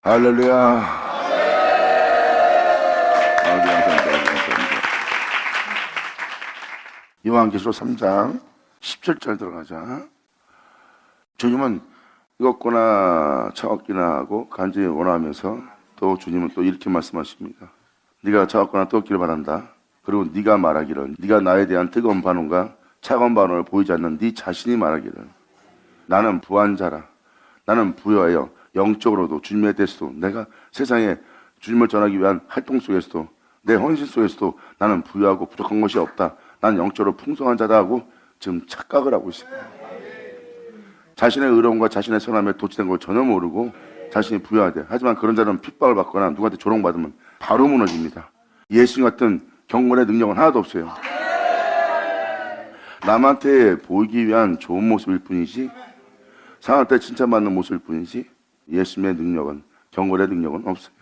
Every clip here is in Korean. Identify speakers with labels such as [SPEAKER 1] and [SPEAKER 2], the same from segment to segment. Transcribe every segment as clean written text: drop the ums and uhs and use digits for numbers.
[SPEAKER 1] 할렐루야. 감사합니다. 요한계시록 3장 17절 들어가자. 주님은 이것거나 차갑기나 하고 간절히 원하면서 또 주님은 또 이렇게 말씀하십니다. 네가 차갑거나 뜨겁기를 바란다. 그리고 네가 말하기를, 네가 나에 대한 뜨거운 반응과 차가운 반응을 보이지 않는 네 자신이 말하기를, 나는 부한 자라. 나는 부여하여 영적으로도 주님에 대해서도 내가 세상에 주님을 전하기 위한 활동 속에서도 내 헌신 속에서도 나는 부유하고 부족한 것이 없다. 나는 영적으로 풍성한 자다 하고 지금 착각을 하고 있습니다. 자신의 의로움과 자신의 선함에 도취된 걸 전혀 모르고 자신이 부유하대. 하지만 그런 자는 핍박을 받거나 누구한테 조롱받으면 바로 무너집니다. 예수님 같은 경건의 능력은 하나도 없어요. 남한테 보이기 위한 좋은 모습일 뿐이지, 상할 때 칭찬받는 모습일 뿐이지 예수님의 능력은, 경건의 능력은 없어요.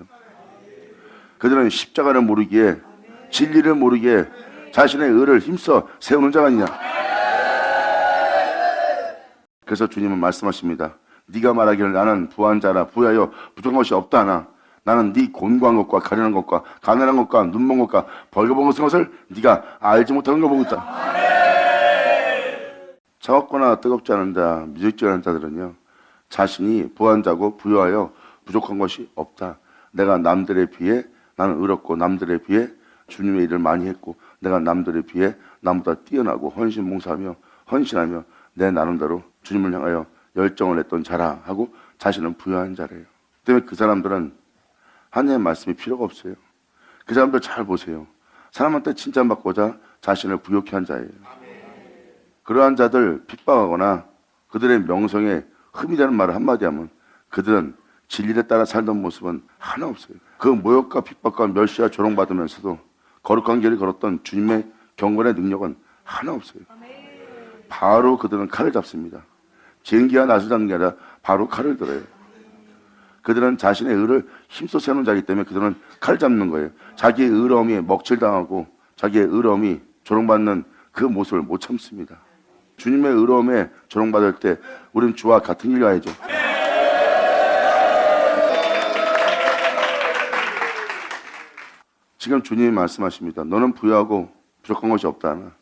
[SPEAKER 1] 그들은 십자가를 모르기에, 진리를 모르기에 자신의 의를 힘써 세우는 자가 아니냐. 그래서 주님은 말씀하십니다. 네가 말하기를 나는 부한 자라, 부하여 부족한 것이 없다 하나 나는 네 곤고한 것과 가련한 것과 가난한 것과 눈먼 것과 벌거벗은 것을 네가 알지 못하는 걸 보고 있다. 차갑거나 뜨겁지 않은 자, 미적지 않은 자들은요, 자신이 부한 자고 부유하여 부족한 것이 없다. 내가 남들에 비해 나는 의롭고 남들에 비해 주님의 일을 많이 했고 내가 남들에 비해 남보다 뛰어나고 헌신하며 내 나름대로 주님을 향하여 열정을 냈던 자라 하고 자신은 부유한 자래요. 때문에 그 사람들은 하나님의 말씀이 필요가 없어요. 그 사람들 잘 보세요. 사람한테 칭찬받고자 자신을 부욕해 한 자예요. 그러한 자들 핍박하거나 그들의 명성에 흠이 되는 말을 한마디 하면 그들은 진리에 따라 살던 모습은 하나 없어요. 그 모욕과 핍박과 멸시와 조롱받으면서도 거룩한 길을 걸었던 주님의 경건의 능력은 하나 없어요. 바로 그들은 칼을 잡습니다. 쟁기와 낫을 잡는 게 아니라 바로 칼을 들어요. 그들은 자신의 의를 힘써 세우는 자이기 때문에 그들은 칼을 잡는 거예요. 자기의 의로움이 먹칠당하고 자기의 의로움이 조롱받는 그 모습을 못 참습니다. 주님의 의로움에 조롱받을 때 우리는 주와 같은 길 가야죠. 지금 주님이 말씀하십니다. 너는 부유하고 부족한 것이 없다 하나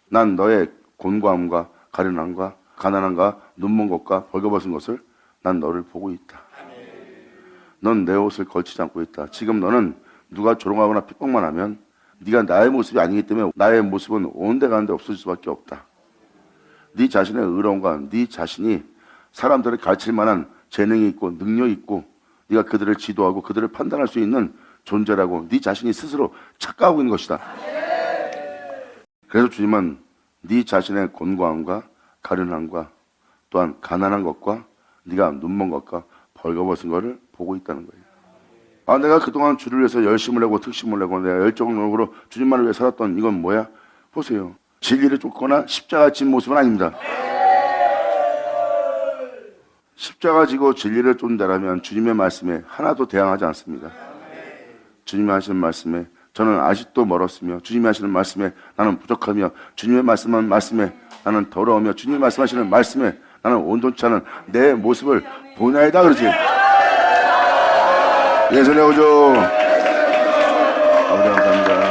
[SPEAKER 1] 난 너의 곤고함과 가련함과 가난함과 눈먼 것과 벌거벗은 것을 난 너를 보고 있다. 넌 내 옷을 걸치지 않고 있다. 지금 너는 누가 조롱하거나 핍박만 하면 네가 나의 모습이 아니기 때문에 나의 모습은 온데 가는데 없어질 수밖에 없다. 네 자신의 의로움과 네 자신이 사람들을 가르칠 만한 재능이 있고 능력이 있고 네가 그들을 지도하고 그들을 판단할 수 있는 존재라고 네 자신이 스스로 착각하고 있는 것이다. 그래서 주님은 네 자신의 곤고함과 가련함과 또한 가난한 것과 네가 눈먼 것과 벌거벗은 것을 보고 있다는 거예요. 내가 그동안 주를 위해서 열심을 내고 특심을 내고 내가 열정적으로 주님만을 위해 살았던 이건 뭐야? 보세요. 진리를 쫓거나 십자가 진 모습은 아닙니다. 십자가 지고 진리를 쫓는 자라면 주님의 말씀에 하나도 대항하지 않습니다. 주님이 하시는 말씀에 저는 아직도 멀었으며 주님이 하시는 말씀에 나는 부족하며 주님의 말씀하는 말씀에 나는 더러우며 주님이 말씀하시는 말씀에 나는 온전치 않은 내 모습을 보나이다 그러지. 예전에 오죠. 아버지 감사합니다.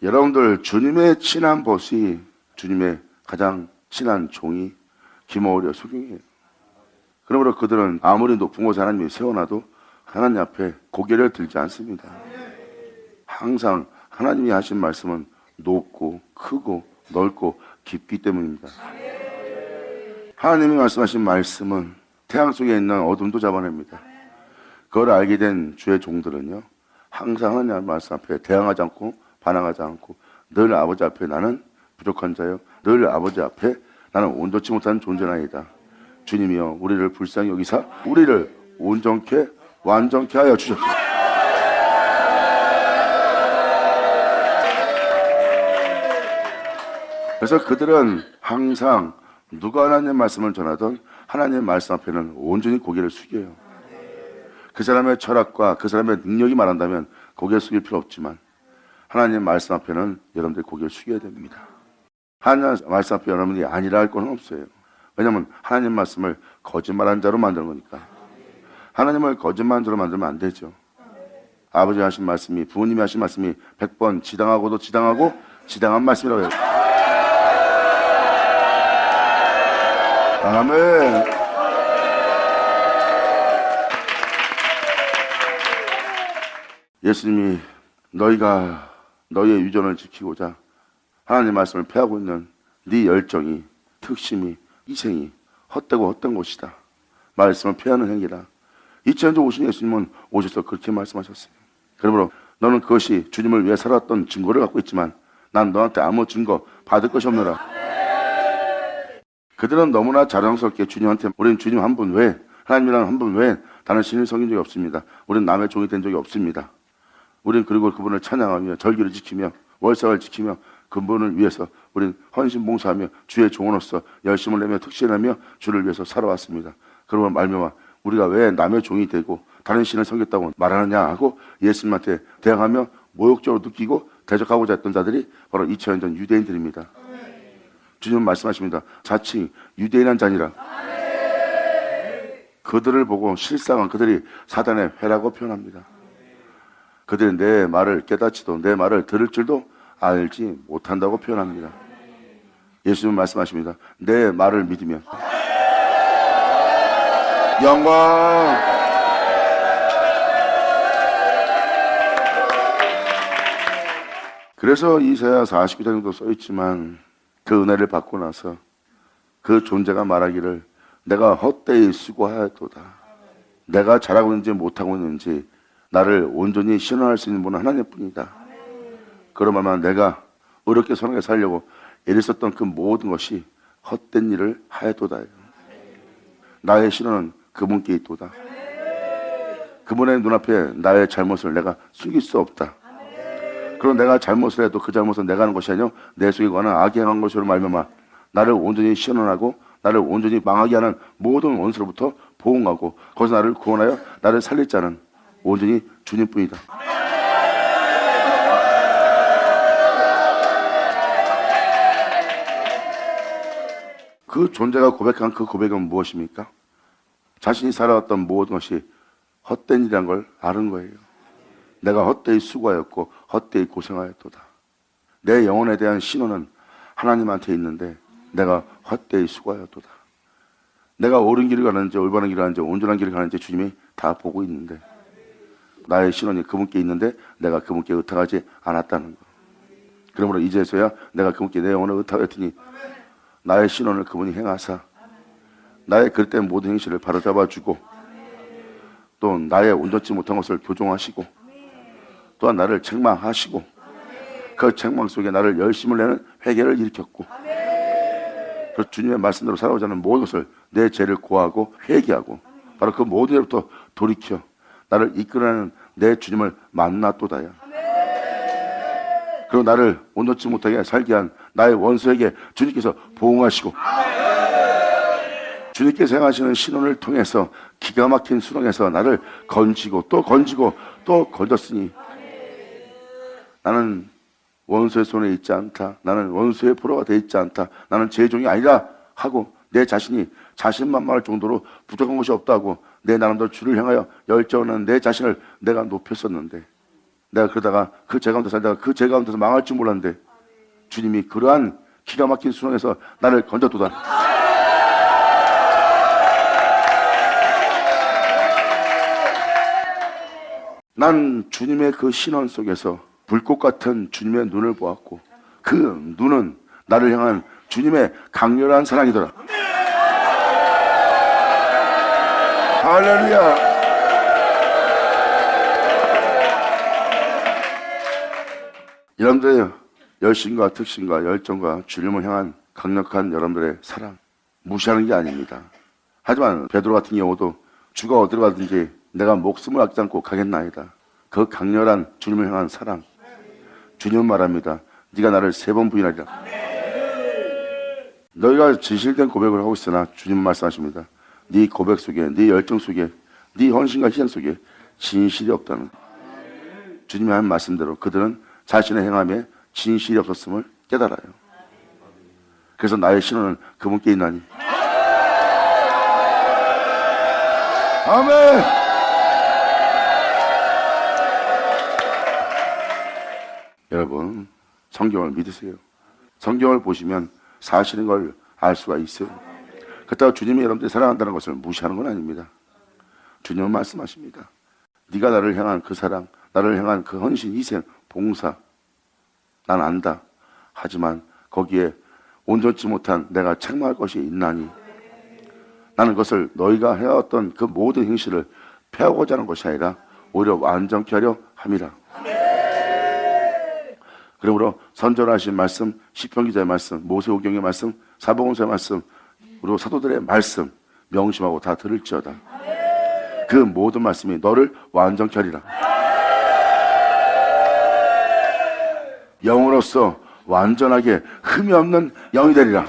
[SPEAKER 1] 여러분들 주님의 친한 보시, 주님의 가장 친한 종이 기모오려 소경이에요. 그러므로 그들은 아무리 높은 곳에 하나님이 세워놔도 하나님 앞에 고개를 들지 않습니다. 항상 하나님이 하신 말씀은 높고 크고 넓고 깊기 때문입니다. 하나님이 말씀하신 말씀은 태양 속에 있는 어둠도 잡아냅니다. 그걸 알게 된 주의 종들은요, 항상 하나님의 말씀 앞에 대항하지 않고 반항하지 않고 늘 아버지 앞에 나는 부족한 자요, 늘 아버지 앞에 나는 온전치 못한 존재나이다. 주님이여 우리를 불쌍히 여기사 우리를 온전케 완전케 하여 주셨소서. 그래서 그들은 항상 누가 하나님의 말씀을 전하던 하나님의 말씀 앞에는 온전히 고개를 숙여요. 그 사람의 철학과 그 사람의 능력이 말한다면 고개를 숙일 필요 없지만 하나님의 말씀 앞에는 여러분들이 고개를 숙여야 됩니다. 하나님의 말씀 앞에 여러분이 아니라 할 건 없어요. 왜냐하면 하나님의 말씀을 거짓말한 자로 만드는 거니까. 하나님을 거짓말로 만들면 안 되죠. 아버지 하신 말씀이, 부모님이 하신 말씀이 100번 지당하고도 지당하고 지당한 말씀이라고 해요. 아멘. 예수님이 너희가 너희의 유전을 지키고자 하나님의 말씀을 폐하고 있는 네 열정이, 특심이, 희생이 헛되고 헛된 것이다. 말씀을 폐하는 행위다. 2000년 전 오신 예수님은 오셔서 그렇게 말씀하셨어요. 그러므로 너는 그것이 주님을 위해 살았던 증거를 갖고 있지만 난 너한테 아무 증거 받을 것이 없노라. 그들은 너무나 자랑스럽게 주님한테 우리는 주님 한 분 외에, 하나님이라는 한 분 외에 다른 신을 섬긴 적이 없습니다. 우리는 남의 종이 된 적이 없습니다. 우리는 그리고 그분을 찬양하며 절기를 지키며 월삭을 지키며 그분을 위해서 우리는 헌신봉사하며 주의 종으로서 열심을 내며 특신하며 주를 위해서 살아왔습니다. 그러면 말미암아 우리가 왜 남의 종이 되고 다른 신을 섬겼다고 말하느냐 하고 예수님한테 대항하며 모욕적으로 느끼고 대적하고자 했던 자들이 바로 2000년 전 유대인들입니다. 주님은 말씀하십니다. 자칭 유대인한 자니라. 그들을 보고 실상은 그들이 사단의 회라고 표현합니다. 그들이 내 말을 깨닫지도 내 말을 들을 줄도 알지 못한다고 표현합니다. 예수님은 말씀하십니다. 내 말을 믿으면 영광. 그래서 이사야 49장 정도 써있지만 그 은혜를 받고 나서 그 존재가 말하기를 내가 헛되이 수고하였도다. 내가 잘하고 있는지 못하고 있는지 나를 온전히 신원할 수 있는 분은 하나님뿐이다. 그러면 내가 어렵게 선하게 살려고 애쓰던 그 모든 것이 헛된 일을 하였도다. 나의 신원은 그분께 있도다. 그분의 눈앞에 나의 잘못을 내가 숨길 수 없다. 그럼 내가 잘못을 해도 그 잘못은 내가 하는 것이 아니요 내 속에 관한 악이 행한 것으로 말미암아 나를 온전히 신원하고 나를 온전히 망하게 하는 모든 원수로부터 보호하고 거기서 나를 구원하여 나를 살릴 자는 온전히 주님뿐이다. 그 존재가 고백한 그 고백은 무엇입니까? 자신이 살아왔던 모든 것이 헛된 일이란 걸 아는 거예요. 내가 헛되이 수고하였고 헛되이 고생하였도다. 내 영혼에 대한 신호는 하나님한테 있는데 내가 헛되이 수고하였도다. 내가 옳은 길을 가는지 올바른 길을 가는지 온전한 길을 가는지 주님이 다 보고 있는데 나의 신원이 그분께 있는데 내가 그분께 의탁하지 않았다는 것. 그러므로 이제서야 내가 그분께 내 영혼을 의탁했더니 나의 신원을 그분이 행하사 나의 그릇된 모든 행실을 바로잡아주고 또 나의 온전치 못한 것을 교정하시고 또한 나를 책망하시고 그 책망 속에 나를 열심을 내는 회개를 일으켰고 그 주님의 말씀대로 살아오자는 모든 것을 내 죄를 고하고 회개하고 바로 그 모든 일부터 돌이켜 나를 이끌어내는 내 주님을 만났도다야. 그리고 나를 온전치 못하게 살게 한 나의 원수에게 주님께서 보응하시고 주님께서 행하시는 신원을 통해서 기가 막힌 수렁에서 나를 건지고 또 건졌으니 나는 원수의 손에 있지 않다. 나는 원수의 포로가 되어 있지 않다. 나는 제 종이 아니라 하고 내 자신이 자신만만할 정도로 부족한 것이 없다고 내 나름대로 주를 향하여 열정하는 내 자신을 내가 높였었는데 내가 그러다가 그 죄 가운데 살다가 그 죄 가운데서 망할 줄 몰랐는데 주님이 그러한 기가 막힌 수렁에서 나를 건져두다. 난 주님의 그 신원 속에서 불꽃 같은 주님의 눈을 보았고 그 눈은 나를 향한 주님의 강렬한 사랑이더라. 할렐루야. 여러분들의 열심과 특신과 열정과 주님을 향한 강력한 여러분들의 사랑 무시하는 게 아닙니다. 하지만 베드로 같은 경우도 주가 어디로 가든지 내가 목숨을 아끼지 않고 가겠나이다. 그 강렬한 주님을 향한 사랑. 주님은 말합니다. 네가 나를 3번 부인하리라. 너희가 진실된 고백을 하고 있으나 주님은 말씀하십니다. 네 고백 속에, 네 열정 속에, 네 헌신과 희생 속에 진실이 없다는 것. 주님이 하는 말씀대로 그들은 자신의 행함에 진실이 없었음을 깨달아요. 그래서 나의 신원은 그분께 있나니. 아멘. 여러분, 성경을 믿으세요. 성경을 보시면 사실인 걸 알 수가 있어요. 그렇다고 주님이 여러분들이 사랑한다는 것을 무시하는 건 아닙니다. 주님은 말씀하십니다. 네가 나를 향한 그 사랑, 나를 향한 그 헌신, 희생, 봉사 난 안다. 하지만 거기에 온전치 못한 내가 책망할 것이 있나니 나는 그것을 너희가 해왔던 그 모든 행실을 폐하고자 하는 것이 아니라 오히려 완전케 하려 함이라. 그러므로 선전하신 말씀, 시편 기자의 말씀, 모세오경의 말씀, 사복음서의 말씀, 그리고 사도들의 말씀 명심하고 다 들을지어다. 그 모든 말씀이 너를 완전케 하리라. 영으로서 완전하게 흠이 없는 영이 되리라.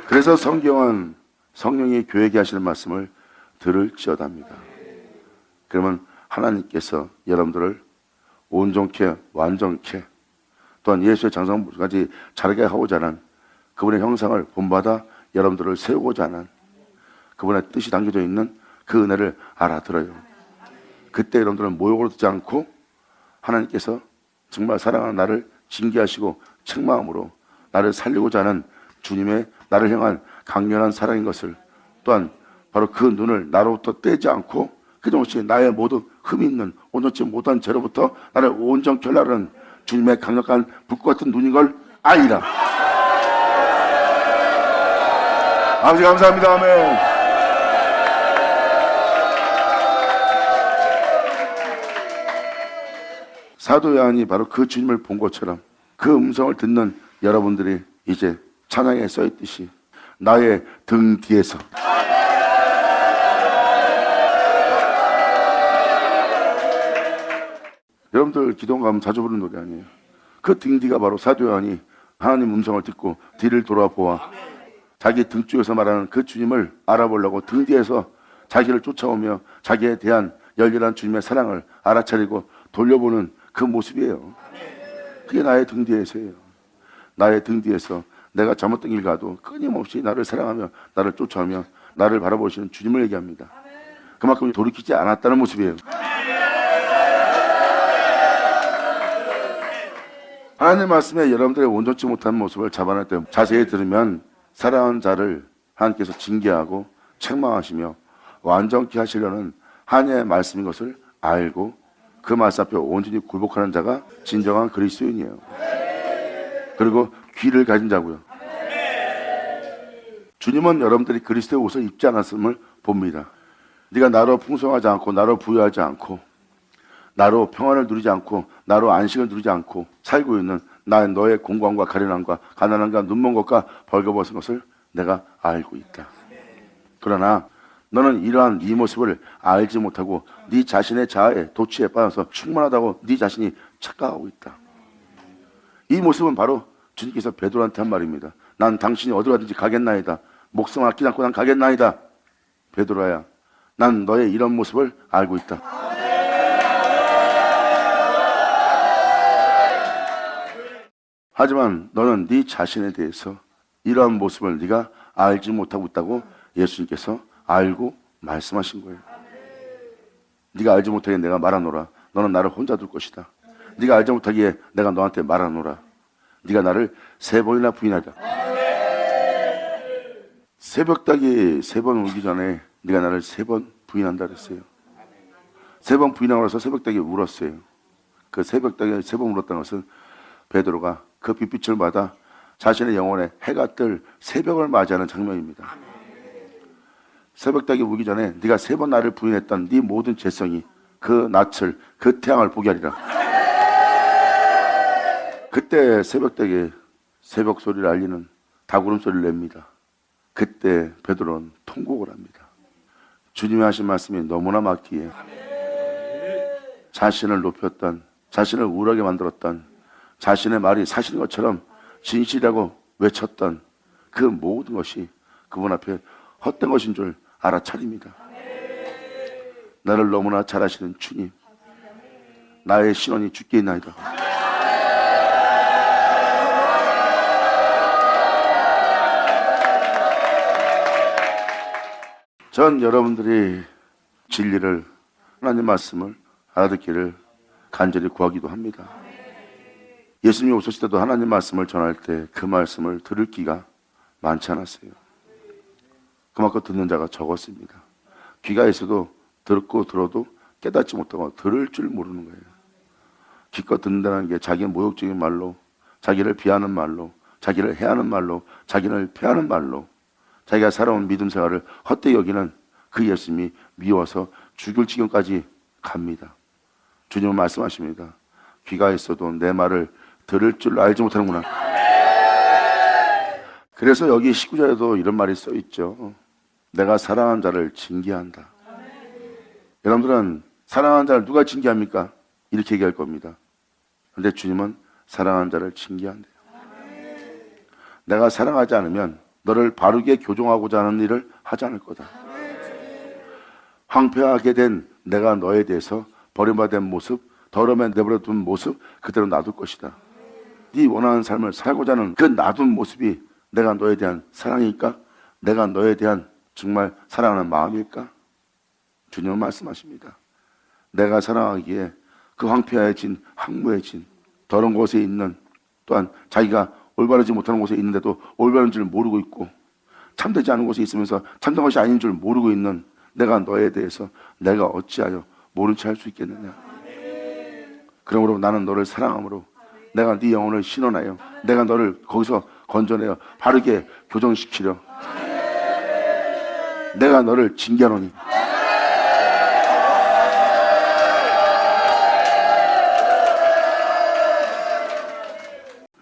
[SPEAKER 1] 그래서 성경은 성령이 교회에게 하시는 말씀을 들을지어다입니다. 그러면 하나님께서 여러분들을 온전케 완전케 또한 예수의 장성까지 자라게 하고자 하는 그분의 형상을 본받아 여러분들을 세우고자 하는 그분의 뜻이 담겨져 있는 그 은혜를 알아들어요. 그때 여러분들은 모욕을 듣지 않고 하나님께서 정말 사랑하는 나를 징계하시고 책망함으로 나를 살리고자 하는 주님의 나를 향한 강렬한 사랑인 것을 또한 바로 그 눈을 나로부터 떼지 않고 그동시 나의 모든 흠이 있는 온전치 못한 죄로부터 나를 온전케 하려는 주님의 강력한 불꽃 같은 눈인 걸 아니라. 아버지 감사합니다. 아멘. 사도 요한이 바로 그 주님을 본 것처럼 그 음성을 듣는 여러분들이 이제 찬양에 써있듯이 나의 등 뒤에서 여러분들 기도 가면 자주 부르는 노래 아니에요. 그 등 뒤가 바로 사도 요한이 하나님 음성을 듣고 뒤를 돌아보아 자기 등 쪽에서 말하는 그 주님을 알아보려고 등 뒤에서 자기를 쫓아오며 자기에 대한 열렬한 주님의 사랑을 알아차리고 돌려보는 그 모습이에요. 그게 나의 등 뒤에서예요. 나의 등 뒤에서 내가 잘못된 길 가도 끊임없이 나를 사랑하며 나를 쫓아오며 나를 바라보시는 주님을 얘기합니다. 그만큼 돌이키지 않았다는 모습이에요. 하나님 말씀에 여러분들의 온전치 못한 모습을 잡아낼 때 자세히 들으면 사랑하는 자를 하나님께서 징계하고 책망하시며 완전케 하시려는 하나님의 말씀인 것을 알고 그 말씀 앞에 온전히 굴복하는 자가 진정한 그리스도인이에요. 그리고 귀를 가진 자고요. 주님은 여러분들이 그리스도의 옷을 입지 않았음을 봅니다. 네가 나로 풍성하지 않고 나로 부유하지 않고 나로 평안을 누리지 않고 나로 안식을 누리지 않고 살고 있는 너의 공고함과 가련함과 가난함과 눈먼 것과 벌거벗은 것을 내가 알고 있다. 그러나 너는 이러한 네 모습을 알지 못하고 네 자신의 자아에 도취에 빠져서 충만하다고 네 자신이 착각하고 있다. 이 모습은 바로 주님께서 베드로한테 한 말입니다. 난 당신이 어디 가든지 가겠나이다. 목숨 아끼지 않고 난 가겠나이다. 베드로야, 난 너의 이런 모습을 알고 있다. 하지만 너는 네 자신에 대해서 이러한 모습을 네가 알지 못하고 있다고 예수님께서 알고 말씀하신 거예요. 네가 알지 못하기에 내가 말하노라. 너는 나를 혼자 둘 것이다. 네가 알지 못하기에 내가 너한테 말하노라. 네가 나를 3번이나 부인하자. 새벽닭이 3번 울기 전에 네가 나를 3번 부인한다 그랬어요. 3번 부인하고 나서 새벽닭이 울었어요. 그 새벽닭이 3번 울었다는 것은 베드로가 그 빛빛을 받아 자신의 영혼에 해가 뜰 새벽을 맞이하는 장면입니다. 새벽닭이 울기 전에 네가 3번 나를 부인했던 네 모든 죄성이 그 낯을 그 태양을 보게 하리라. 그때 새벽닭이 새벽 소리를 알리는 닭울음 소리를 냅니다. 그때 베드로는 통곡을 합니다. 주님이 하신 말씀이 너무나 맞기에 자신을 높였던, 자신을 우울하게 만들었던, 자신의 말이 사실인 것처럼 진실이라고 외쳤던 그 모든 것이 그분 앞에 헛된 것인 줄 알아차립니다. 나를 너무나 잘 아시는 주님, 나의 신원이 주께 있나이다. 전 여러분들이 진리를, 하나님 말씀을 알아듣기를 간절히 구하기도 합니다. 예수님이 오셨을 때도 하나님 말씀을 전할 때 그 말씀을 들을 기가 많지 않았어요. 그만큼 듣는 자가 적었습니다. 귀가 있어도 듣고 들어도 깨닫지 못하고 들을 줄 모르는 거예요. 기껏 듣는다는 게 자기의 모욕적인 말로, 자기를 비하는 말로, 자기를 해하는 말로, 자기를 패하는 말로, 자기가 살아온 믿음 생활을 헛되이 여기는 그 예수님이 미워서 죽을 지경까지 갑니다. 주님은 말씀하십니다. 귀가 있어도 내 말을 들을 줄 알지 못하는구나. 그래서 여기 19절에도 이런 말이 써 있죠. 내가 사랑하는 자를 징계한다. 여러분들은 사랑하는 자를 누가 징계합니까? 이렇게 얘기할 겁니다. 그런데 주님은 사랑하는 자를 징계한대요. 내가 사랑하지 않으면 너를 바르게 교정하고자 하는 일을 하지 않을 거다. 황폐하게 된 내가 너에 대해서 버림받은 모습, 더러움에 내버려둔 모습 그대로 놔둘 것이다. 네 원하는 삶을 살고자 하는 그 놔둔 모습이 내가 너에 대한 사랑일까? 내가 너에 대한 정말 사랑하는 마음일까? 주님은 말씀하십니다. 내가 사랑하기에 그 황폐해진, 항무해진 더러운 곳에 있는, 또한 자기가 올바르지 못하는 곳에 있는데도 올바른 줄 모르고 있고 참되지 않은 곳에 있으면서 참된 것이 아닌 줄 모르고 있는 내가 너에 대해서 내가 어찌하여 모른 채 할 수 있겠느냐. 그러므로 나는 너를 사랑함으로 내가 네 영혼을 신원하여 내가 너를 거기서 건져내어 바르게 교정시키려 내가 너를 징계하노니.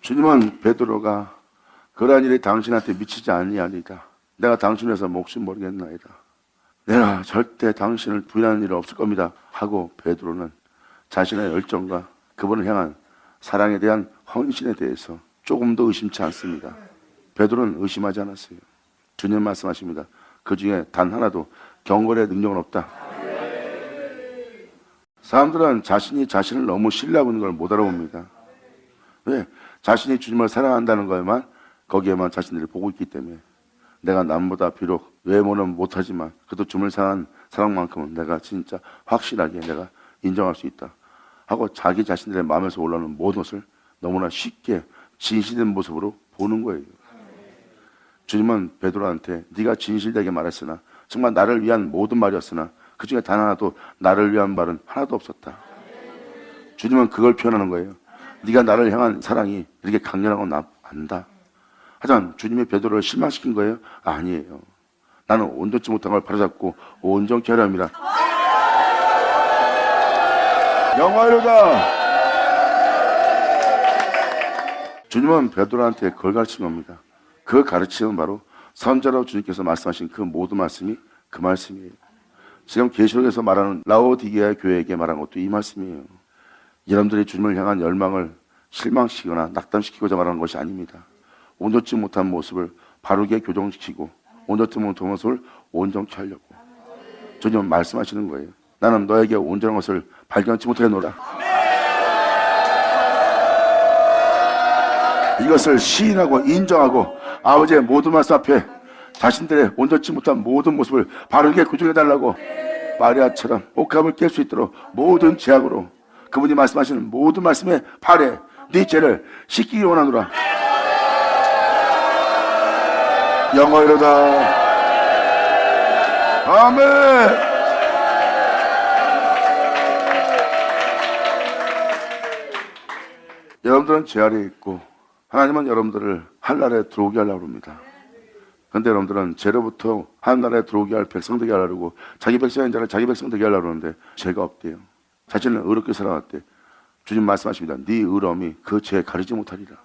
[SPEAKER 1] 주님은 베드로가 그러한 일이 당신한테 미치지 아니하리이다. 내가 당신에서 목숨 모르겠나이다. 내가 절대 당신을 부인하는 일은 없을 겁니다. 하고 베드로는 자신의 열정과 그분을 향한 사랑에 대한 헌신에 대해서 조금도 의심치 않습니다. 베드로는 의심하지 않았어요. 주님 말씀하십니다. 그 중에 단 하나도 경건의 능력은 없다. 사람들은 자신이 자신을 너무 신뢰하고 있는 걸 못 알아봅니다. 왜? 자신이 주님을 사랑한다는 것에만, 거기에만 자신들이 보고 있기 때문에 내가 남보다 비록 외모는 못하지만 그래도 주님을 사랑한 사랑만큼은 내가 진짜 확실하게 내가 인정할 수 있다 하고 자기 자신들의 마음에서 올라오는 모든 것을 너무나 쉽게 진실된 모습으로 보는 거예요. 주님은 베드로한테 네가 진실되게 말했으나 정말 나를 위한 모든 말이었으나 그 중에 단 하나도 나를 위한 말은 하나도 없었다. 주님은 그걸 표현하는 거예요. 네가 나를 향한 사랑이 이렇게 강렬하고 나 안다. 하지만 주님이 베드로를 실망시킨 거예요? 아니에요. 나는 온전치 못한 걸 바로잡고 온전케 하려 합니다. 영화로다. 주님은 베드로한테 그걸 가르친 겁니다. 그 가르침은 바로 선자로 주님께서 말씀하신 그 모든 말씀이 그 말씀이에요. 지금 계시록에서 말하는 라오디게아 교회에게 말한 것도 이 말씀이에요. 여러분들이 주님을 향한 열망을 실망시키거나 낙담시키고자 말하는 것이 아닙니다. 온전치 못한 모습을 바르게 교정시키고 온전치 못한 모습을 온전케 하려고 주님은 말씀하시는 거예요. 나는 너에게 온전한 것을 발견치 못하게 노라. 이것을 시인하고 인정하고 아버지의 모든 말씀 앞에 자신들의 온전치 못한 모든 모습을 바르게 교정해달라고 마리아처럼 옥합을 깰 수 있도록 모든 제약으로 그분이 말씀하시는 모든 말씀에 발에 네 죄를 씻기기 원하노라. 영어로다. 아멘. 여러분들은 죄 아래에 있고 하나님은 여러분들을 한나라에 들어오게 하려고 합니다. 그런데 여러분들은 죄로부터 한나라에 들어오게 할 백성 되게 하려고 자기 백성인 자를 자기 백성 되게 하려고 하는데 죄가 없대요. 자신을 의롭게 살아왔대. 주님 말씀하십니다. 네 의로움이 그 죄 가리지 못하리라.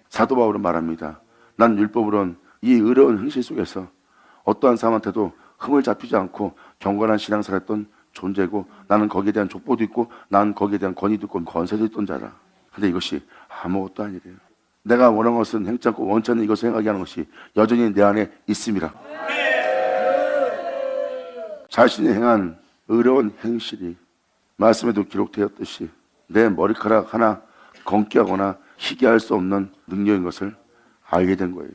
[SPEAKER 1] 사도 바울은 말합니다. 난 율법으로는 이 의로운 행실 속에서 어떠한 사람한테도 흠을 잡히지 않고 경건한 신앙생활을 했던 존재고 나는 거기에 대한 족보도 있고 난 거기에 대한 권위도 있고 권세도 있던 자라. 근데 이것이 아무것도 아니래요. 내가 원하는 것은 행치 않고 원치 않는 이것을 행하게 하는 것이 여전히 내 안에 있습니다. 자신이 행한 의로운 행실이 말씀에도 기록되었듯이 내 머리카락 하나 검게 하거나 희게 할 수 없는 능력인 것을 알게 된 거예요.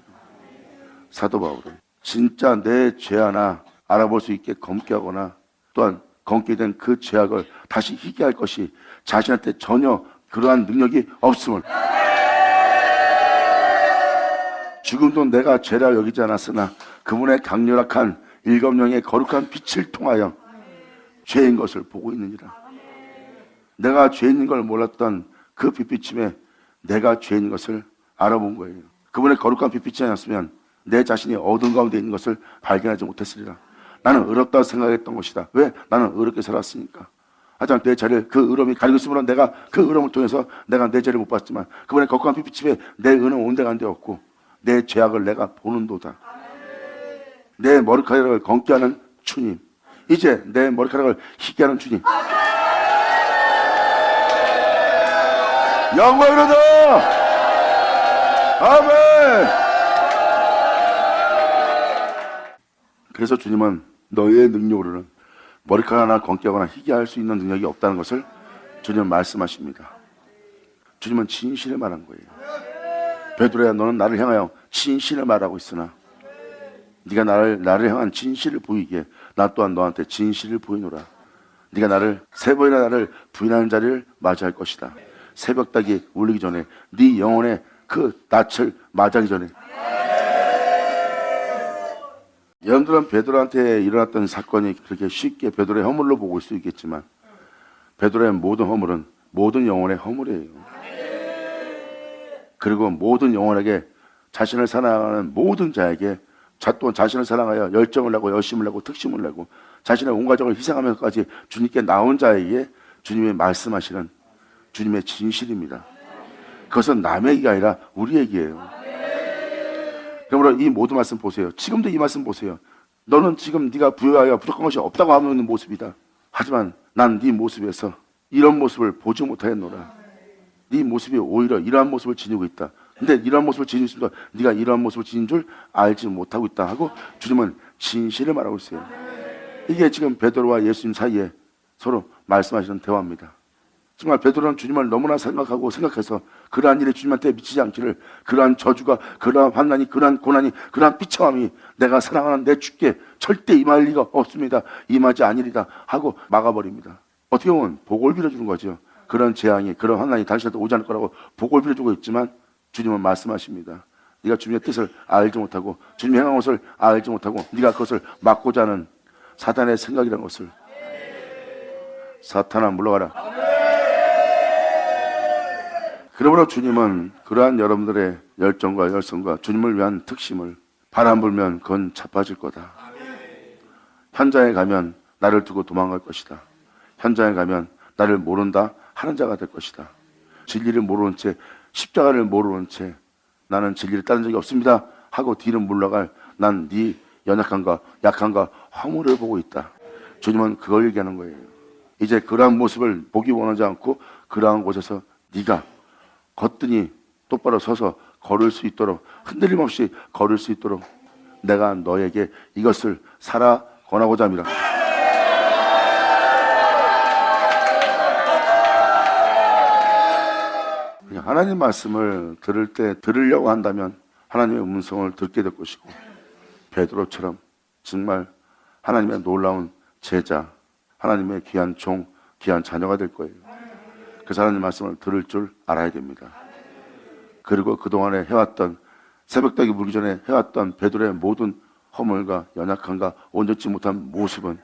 [SPEAKER 1] 사도 바울은 진짜 내 죄 하나 알아볼 수 있게 검게 하거나 또한 검게 된 그 죄악을 다시 희게할 것이 자신한테 전혀 그러한 능력이 없음을, 죽음도 내가 죄라 여기지 않았으나 그분의 강렬한 일곱 영의 거룩한 빛을 통하여 죄인 것을 보고 있느니라. 내가 죄인인 걸 몰랐던 그 빛비침에 내가 죄인인 것을 알아본 거예요. 그분의 거룩한 빛비치지 않았으면 내 자신이 어두운 가운데 있는 것을 발견하지 못했으리라. 나는 의롭다고 생각했던 것이다. 왜? 나는 의롭게 살았으니까. 하지만 내 죄를 그 의로움이 가리고 있으므로 내가 그 의로움을 통해서 내가 내 죄를 못 봤지만 그분의 거룩한 빛비침에 내 의는 온데간데 없고 내 죄악을 내가 보는도다. 내 머리카락을 검게 하는 주님, 이제 내 머리카락을 희게 하는 주님, 영광이로다. 아멘. 그래서 주님은 너희의 능력으로는 머리카락 하나 검게 하거나 희게 할 수 있는 능력이 없다는 것을 주님은 말씀하십니다. 주님은 진실을 말한 거예요. 베드로야, 너는 나를 향하여 진실을 말하고 있으나 네가 나를 향한 진실을 보이기에 나 또한 너한테 진실을 보이노라. 네가 나를 세 번이나 나를 부인하는 자리를 맞이할 것이다. 새벽닭이 울리기 전에 네 영혼의 그 낯을 맞이하기 전에. 여러분들은 베드로한테 일어났던 사건이 그렇게 쉽게 베드로의 허물로 보고 있을 수 있겠지만 베드로의 모든 허물은 모든 영혼의 허물이에요. 그리고 모든 영혼에게 자신을 사랑하는 모든 자에게 또한 자신을 사랑하여 열정을 내고 열심을 내고 특심을 내고 자신의 온 가족을 희생하면서까지 주님께 나온 자에게 주님이 말씀하시는 주님의 진실입니다. 그것은 남의 얘기가 아니라 우리 얘기예요. 그러므로 이 모든 말씀 보세요. 지금도 이 말씀 보세요. 너는 지금 네가 부여하여 부족한 것이 없다고 하는 모습이다. 하지만 난 네 모습에서 이런 모습을 보지 못하였노라. 네 모습이 오히려 이러한 모습을 지니고 있다. 근데 이러한 모습을 지니고 있습니다. 네가 이러한 모습을 지닌 줄 알지 못하고 있다 하고 주님은 진실을 말하고 있어요. 이게 지금 베드로와 예수님 사이에 서로 말씀하시는 대화입니다. 정말 베드로는 주님을 너무나 생각해서 그러한 일이 주님한테 미치지 않기를, 그러한 저주가, 그러한 환난이, 그러한 고난이, 그러한 비참함이 내가 사랑하는 내 주께 절대 임할 리가 없습니다. 임하지 아니리다 하고 막아버립니다. 어떻게 보면 복을 빌어주는 거죠. 그런 재앙이, 그런 환난이 당신한테 오지 않을 거라고 복을 빌어주고 있지만 주님은 말씀하십니다. 네가 주님의 뜻을 알지 못하고 주님의 행한 것을 알지 못하고 네가 그것을 막고자 하는 사탄의 생각이라는 것을, 사탄아 물러가라. 그러므로 주님은 그러한 여러분들의 열정과 열성과 주님을 위한 특심을, 바람 불면 그건 자빠질 거다. 현장에 가면 나를 두고 도망갈 것이다. 현장에 가면 나를 모른다 하는 자가 될 것이다. 진리를 모르는 채, 십자가를 모르는 채 나는 진리를 따른 적이 없습니다 하고 뒤로 물러갈 난 네 연약함과 약함과 허물을 보고 있다. 주님은 그걸 얘기하는 거예요. 이제 그러한 모습을 보기 원하지 않고 그러한 곳에서 네가 거뜬히 똑바로 서서 걸을 수 있도록, 흔들림 없이 걸을 수 있도록 내가 너에게 이것을 살아 권하고자 합니다. 하나님 말씀을 들을 때 들으려고 한다면 하나님의 음성을 듣게 될 것이고, 베드로처럼 정말 하나님의 놀라운 제자, 하나님의 귀한 종, 귀한 자녀가 될 거예요. 그래서 하나님 말씀을 들을 줄 알아야 됩니다. 그리고 그동안에 해왔던, 새벽닭이 물기 전에 해왔던 베드로의 모든 허물과 연약함과 온전치 못한 모습은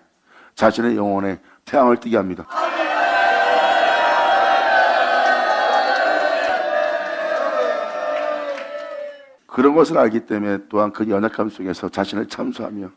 [SPEAKER 1] 자신의 영혼에 태양을 띠게 합니다. 그런 것을 알기 때문에 또한 그 연약함 속에서 자신을 참수하며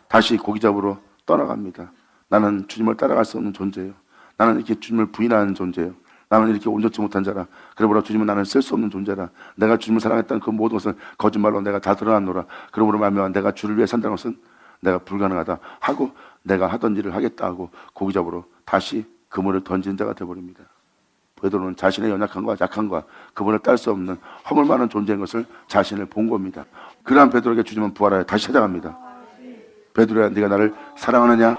[SPEAKER 1] 다시 고기 잡으러 떠나갑니다. 나는 주님을 따라갈 수 없는 존재예요. 나는 이렇게 주님을 부인하는 존재예요. 나는 이렇게 온전치 못한 자라. 그러므로 주님은 나는 쓸 수 없는 존재라. 내가 주님을 사랑했던 그 모든 것은 거짓말로 내가 다 드러났노라. 그러므로 말미암아 내가 주를 위해 산다는 것은 내가 불가능하다 하고 내가 하던 일을 하겠다 하고 고기 잡으러 다시 그물을 던진 자가 되어버립니다. 베드로는 자신의 연약함과 약함과 그분을 딸 수 없는 허물 많은 존재인 것을 자신을 본 겁니다. 그러한 베드로에게 주님은 부활하여 다시 찾아갑니다. 베드로야, 네가 나를 사랑하느냐?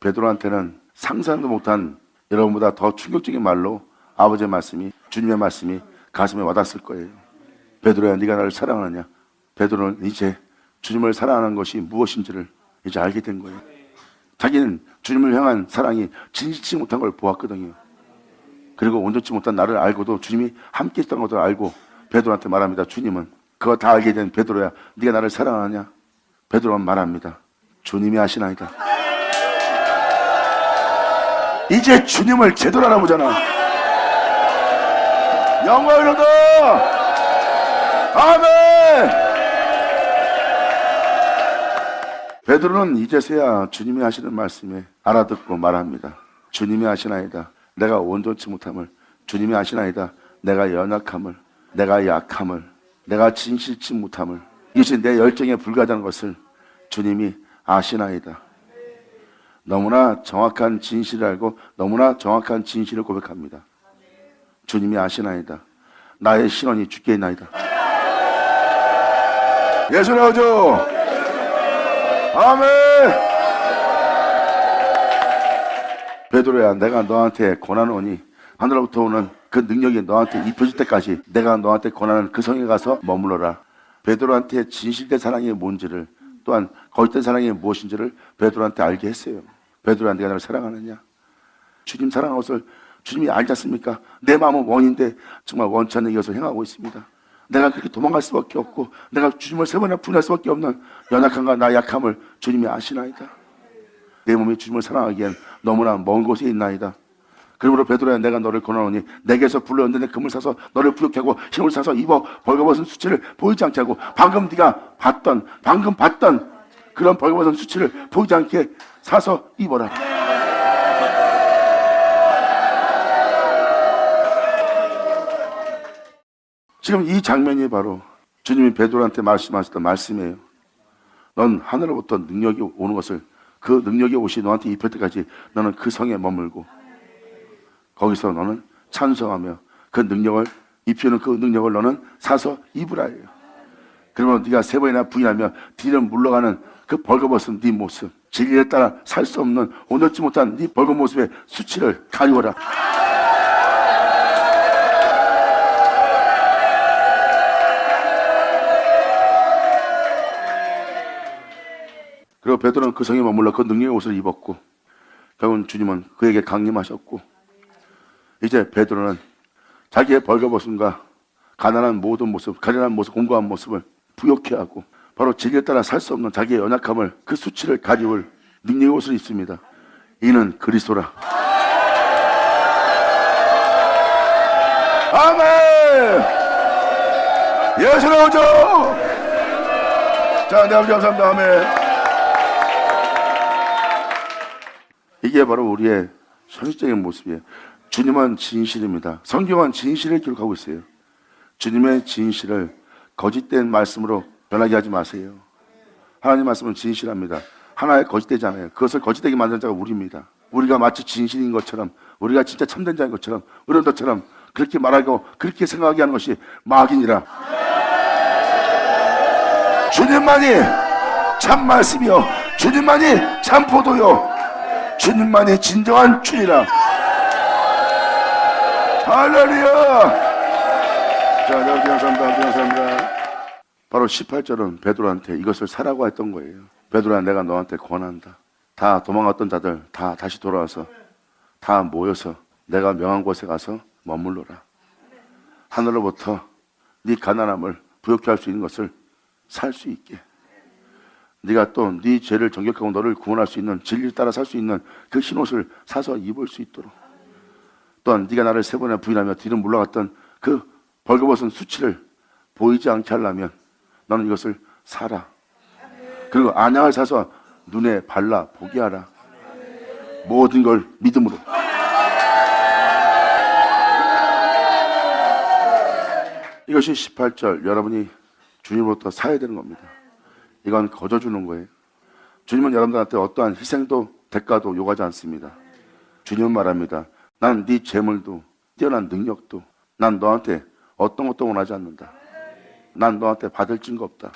[SPEAKER 1] 베드로한테는 상상도 못한, 여러분보다 더 충격적인 말로 아버지의 말씀이, 주님의 말씀이 가슴에 와닿았을 거예요. 베드로야, 네가 나를 사랑하느냐? 베드로는 이제 주님을 사랑하는 것이 무엇인지를 이제 알게 된 거예요. 자기는 주님을 향한 사랑이 진실치 못한 걸 보았거든요. 그리고 온전치 못한 나를 알고도 주님이 함께 있던 것을 알고 베드로한테 말합니다. 주님은 그거 다 알게 된 베드로야, 네가 나를 사랑하냐? 베드로는 말합니다. 주님이 아시나이다. 이제 주님을 제대로 알아보잖아. 영광을 얻어. 아멘. 베드로는 이제서야 주님이 하시는 말씀에 알아듣고 말합니다. 주님이 아시나이다. 내가 온전치 못함을, 주님이 아시나이다. 내가 연약함을, 내가 약함을, 내가 진실치 못함을, 이것이 내 열정에 불과하다는 것을 주님이 아시나이다. 너무나 정확한 진실을 알고 너무나 정확한 진실을 고백합니다. 주님이 아시나이다. 나의 신원이 주께 있나이다. 예수 나오죠. 아멘. 베드로야, 내가 너한테 권한을 오니 하늘로부터 오는 그 능력이 너한테 입혀질 때까지 내가 너한테 권하는 그 성에 가서 머물러라. 베드로한테 진실된 사랑이 뭔지를, 또한 거짓된 사랑이 무엇인지를 베드로한테 알게 했어요. 베드로야, 네가 나를 사랑하느냐? 주님 사랑하는 것을 주님이 알지 않습니까? 내 마음은 원인데 정말 원치 않는 이것을 행하고 있습니다. 내가 그렇게 도망갈 수밖에 없고 내가 주님을 세 번이나 분할 수밖에 없는 연약함과 나 약함을 주님이 아시나이다. 내 몸이 주님을 사랑하기엔 너무나 먼 곳에 있나이다. 그러므로 베드로야, 내가 너를 권하노니 내게서 불로 연단된 금을 사서 너를 부욕케 하고 힘을 사서 입어 벌거벗은 수치를 보이지 않게 하고 방금 봤던 그런 벌거벗은 수치를 보이지 않게 사서 입어라. 지금 이 장면이 바로 주님이 베드로한테 말씀하셨던 말씀이에요. 넌 하늘로부터 능력이 오는 것을, 그 능력의 옷이 너한테 입힐 때까지 너는 그 성에 머물고 거기서 너는 찬송하며 그 능력을 입히는 그 능력을 너는 사서 입으라예요. 그러면 네가 세 번이나 부인하며 뒤를 물러가는 그 벌거벗은 네 모습, 진리에 따라 살 수 없는 온전치 못한 네 벌거벗은 모습의 수치를 가리워라. 그리고 베드로는 그 성에 머물러 그 능력의 옷을 입었고 결국은 주님은 그에게 강림하셨고 이제 베드로는 자기의 벌거벗음과 가난한 모든 모습, 가련한 모습, 공고한 모습을 부욕케 하고 바로 진리에 따라 살 수 없는 자기의 연약함을, 그 수치를 가리울 능력의 옷을 입습니다. 이는 그리스도라. 아멘. 예수 나오죠. 자, 네, 아버지 감사합니다. 아멘. 이게 바로 우리의 현실적인 모습이에요. 주님은 진실입니다. 성경은 진실을 기록하고 있어요. 주님의 진실을 거짓된 말씀으로 변하게 하지 마세요. 하나님 말씀은 진실합니다. 하나에 거짓되지 않아요. 그것을 거짓되게 만드는 자가 우리입니다. 우리가 마치 진실인 것처럼, 우리가 진짜 참된 자인 것처럼, 그런 것처럼 그렇게 말하고 그렇게 생각하게 하는 것이 마귀니라. 주님만이 참 말씀이요, 주님만이 참 포도요, 주님만이 진정한 주니라. 할렐루야. 자, 여러분 감사합니다. 바로 18절은 베드로한테 이것을 사라고 했던 거예요. 베드로야, 내가 너한테 권한다. 다 도망갔던 자들 다 다시 돌아와서 다 모여서 내가 명한 곳에 가서 머물러라. 하늘로부터 네 가난함을 부욕케 할 수 있는 것을 살 수 있게, 네가 또 네 죄를 정결하고 너를 구원할 수 있는, 진리를 따라 살 수 있는 그 흰옷을 사서 입을 수 있도록, 또한 네가 나를 세 번이나 부인하며 뒤로 물러갔던 그 벌거벗은 수치를 보이지 않게 하려면 너는 이것을 사라. 그리고 안약을 사서 눈에 발라 보게 하라. 모든 걸 믿음으로. 이것이 18절 여러분이 주님으로부터 사야 되는 겁니다. 이건 거저주는 거예요. 주님은 여러분들한테 어떠한 희생도 대가도 요구하지 않습니다. 주님은 말합니다. 난 네 재물도 뛰어난 능력도 난 너한테 어떤 것도 원하지 않는다. 난 너한테 받을 증거 없다.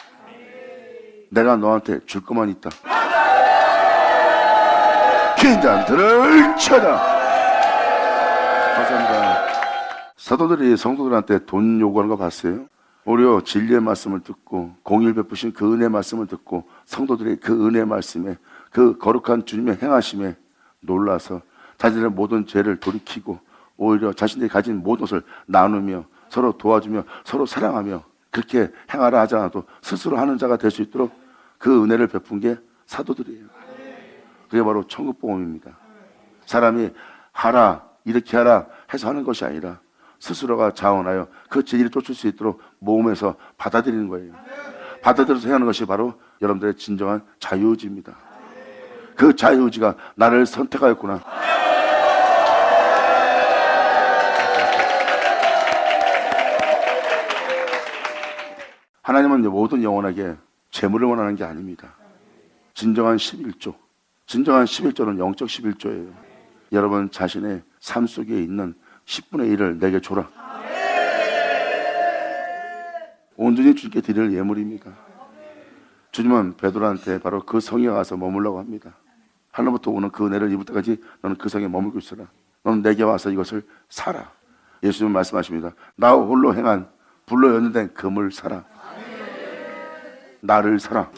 [SPEAKER 1] 내가 너한테 줄 것만 있다. 긴 잔들을 쳐라. 감사합니다. 사도들이 성도들한테 돈 요구하는 거 봤어요? 오히려 진리의 말씀을 듣고 공의를 베푸신 그 은혜의 말씀을 듣고 성도들의 그 은혜의 말씀에 그 거룩한 주님의 행하심에 놀라서 자신의 모든 죄를 돌이키고 오히려 자신들이 가진 모든 것을 나누며 서로 도와주며 서로 사랑하며 그렇게 행하라 하지 않아도 스스로 하는 자가 될 수 있도록 그 은혜를 베푼 게 사도들이에요. 그게 바로 천국복음입니다. 사람이 하라 이렇게 하라 해서 하는 것이 아니라 스스로가 자원하여 그 진리를 쫓을 수 있도록 모험에서 받아들이는 거예요. 받아들여서 행하는 것이 바로 여러분들의 진정한 자유의지입니다. 그 자유의지가 나를 선택하였구나. 하나님은 모든 영혼에게 재물을 원하는 게 아닙니다. 진정한 11조. 진정한 11조는 영적 11조예요. 여러분 자신의 삶 속에 있는 10분의 1을 내게 줘라. 온전히 주님께 드릴 예물입니다. 주님은 베드로한테 바로 그 성에 가서 머물라고 합니다. 하늘부터 오는 그 은혜를 입을 때까지 너는 그 성에 머물고 있어라. 너는 내게 와서 이것을 사라. 예수님은 말씀하십니다. 나 홀로 행한 불로 연연된 금을 사라. 나를 사라.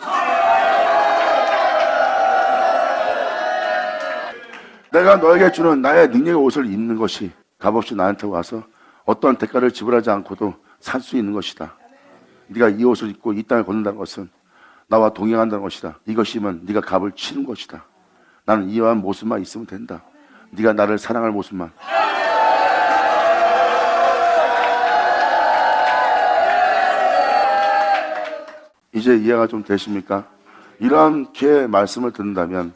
[SPEAKER 1] 내가 너에게 주는 나의 능력의 옷을 입는 것이 값없이 나한테 와서 어떠한 대가를 지불하지 않고도 살 수 있는 것이다. 네가 이 옷을 입고 이 땅을 걷는다는 것은 나와 동행한다는 것이다. 이것이면 네가 값을 치는 것이다. 나는 이러한 모습만 있으면 된다. 네가 나를 사랑할 모습만. 이제 이해가 좀 되십니까? 이렇게 말씀을 듣는다면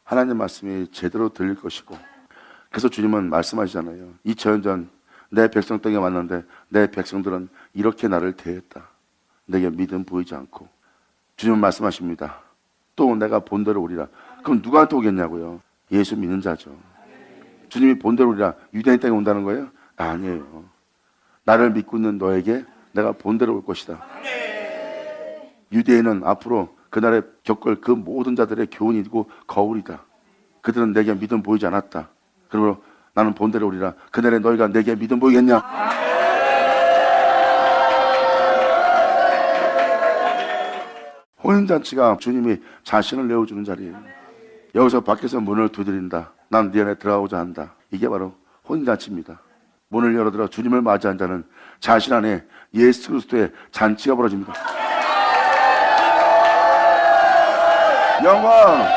[SPEAKER 1] 하나님 말씀이 제대로 들릴 것이고, 그래서 주님은 말씀하시잖아요. 2000년 전 내 백성 땅에 왔는데 내 백성들은 이렇게 나를 대했다. 내게 믿음 보이지 않고. 주님은 말씀하십니다. 또 내가 본대로 오리라. 그럼 누구한테 오겠냐고요? 예수 믿는 자죠. 주님이 본대로 오리라. 유대인 땅에 온다는 거예요? 아니에요. 나를 믿고 있는 너에게 내가 본대로 올 것이다. 유대인은 앞으로 그날에 겪을 그 모든 자들의 교훈이고 거울이다. 그들은 내게 믿음 보이지 않았다. 그러므로 나는 본대로 오리라. 그날에 너희가 내게 믿음 보이겠냐? 혼인잔치가 주님이 자신을 내어주는 자리예요. 여기서 밖에서 문을 두드린다. 난 네 안에 들어가고자 한다. 이게 바로 혼인잔치입니다. 문을 열어들어 주님을 맞이한 자는 자신 안에 예수 그리스도의 잔치가 벌어집니다. 영광!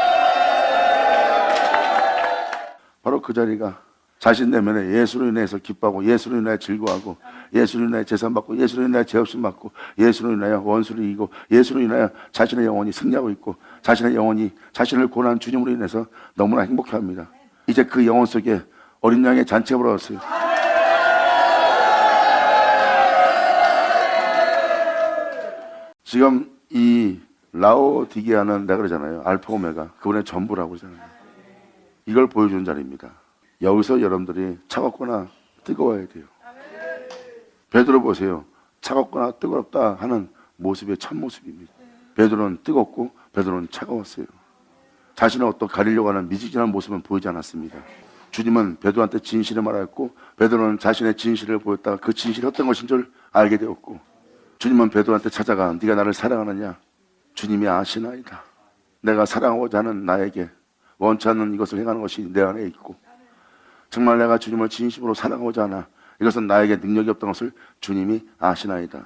[SPEAKER 1] 바로 그 자리가 자신 내면에 예수로 인해서 기뻐하고 예수로 인하여 즐거워하고 예수로 인하여 재산받고 예수로 인하여 죄없음 받고 예수로 인하여 원수를 이기고 예수로 인하여 자신의 영혼이 승리하고 있고 자신의 영혼이 자신을 고난 주님으로 인해서 너무나 행복해합니다. 이제 그 영혼 속에 어린 양의 잔치가 벌어졌어요. 지금 이 라오디게아는 내가 그러잖아요. 알파 오메가. 그분의 전부라고 그러잖아요. 이걸 보여주는 자리입니다. 여기서 여러분들이 차갑거나 뜨거워야 돼요. 베드로 보세요. 차갑거나 뜨겁다 하는 모습의 첫 모습입니다. 베드로는 뜨겁고 베드로는 차가웠어요. 자신을 어떤 가리려고 하는 미지근한 모습은 보이지 않았습니다. 주님은 베드로한테 진실을 말하였고 베드로는 자신의 진실을 보였다가 그 진실이 어떤 것인 줄 알게 되었고 주님은 베드로한테 찾아가 네가 나를 사랑하느냐? 주님이 아시나이다. 내가 사랑하고자 하는 나에게 원치 않는 이것을 행하는 것이 내 안에 있고 정말 내가 주님을 진심으로 사랑하고자 하나 이것은 나에게 능력이 없던 것을 주님이 아시나이다.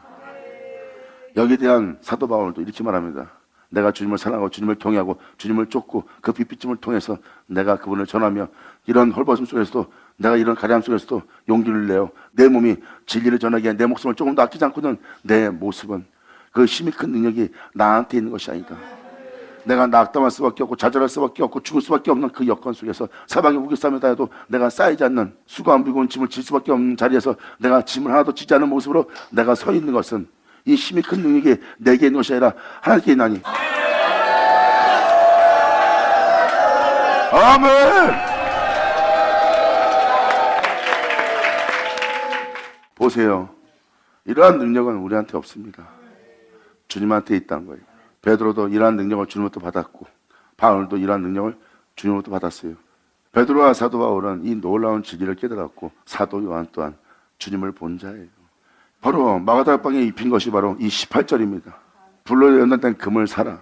[SPEAKER 1] 여기에 대한 사도 바울도 이렇게 말합니다. 내가 주님을 사랑하고 주님을 동의하고 주님을 쫓고 그 빛비침을 통해서 내가 그분을 전하며 이런 헐벗음 속에서도 내가 이런 가려움 속에서도 용기를 내어 내 몸이 진리를 전하기에 내 목숨을 조금도 아끼지 않고는 내 모습은 그 힘이 큰 능력이 나한테 있는 것이 아니다. 내가 낙담할 수밖에 없고 좌절할 수밖에 없고 죽을 수밖에 없는 그 여건 속에서 사방에 우겨싸며 다녀도 내가 쌓이지 않는 수고한 무거운 짐을 질 수밖에 없는 자리에서 내가 짐을 하나도 지지 않는 모습으로 내가 서 있는 것은 이 힘이 큰 능력이 내게 있는 것이 아니라 하나님께 있나니. 아멘. 보세요. 이러한 능력은 우리한테 없습니다. 주님한테 있다는 거예요. 베드로도 이러한 능력을 주님부터 받았고 바울도 이러한 능력을 주님부터 받았어요. 베드로와 사도 바울은 이 놀라운 진리를 깨달았고 사도 요한 또한 주님을 본 자예요. 바로 마가다락방에 입힌 것이 바로 이 18절입니다. 불로 연단된 금을 사라.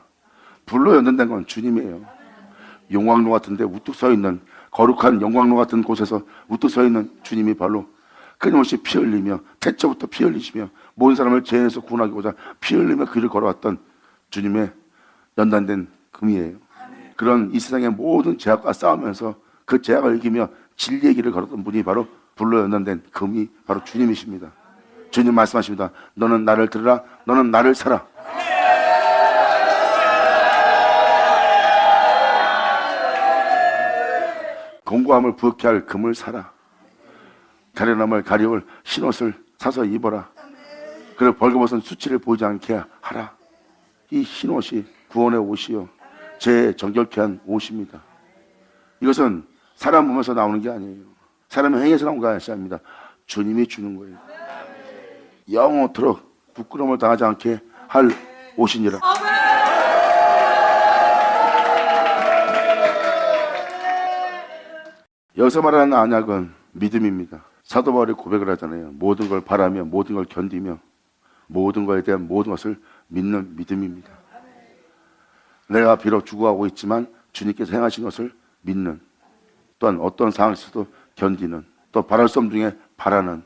[SPEAKER 1] 불로 연단된 건 주님이에요. 용광로 같은데 우뚝 서 있는, 거룩한 용광로 같은 곳에서 우뚝 서 있는 주님이 바로 끊임없이 피 흘리며, 태초부터 피 흘리시며 모든 사람을 죄에서 구원하기보다 피 흘리며 길을 걸어왔던 주님의 연단된 금이에요. 그런 이 세상의 모든 죄악과 싸우면서 그 죄악을 이기며 진리의 길을 걸었던 분이 바로 불로 연단된 금이 바로 주님이십니다. 주님 말씀하십니다. 너는 나를 들으라. 너는 나를 사라. 공고함을 부욕케 할 금을 사라. 가련함을 가리울 흰옷을 사서 입어라. 그리고 벌거벗은 수치를 보이지 않게 하라. 이 흰옷이 구원의 옷이요, 죄 정결케 한 옷입니다. 이것은 사람 몸에서 나오는 게 아니에요. 사람의 행위에서 나온 게 아닙니다. 주님이 주는 거예요. 영원토록 부끄러움을 당하지 않게 할 옷이니라. 여기서 말하는 언약은 믿음입니다. 사도 바울이 고백을 하잖아요. 모든 걸 바라며 모든 걸 견디며 모든 것에 대한 모든 것을 믿는 믿음입니다. 내가 비록 죽어가고 있지만 주님께서 행하신 것을 믿는, 또한 어떤 상황에서도 견디는, 또 바랄 수 없는 중에 바라는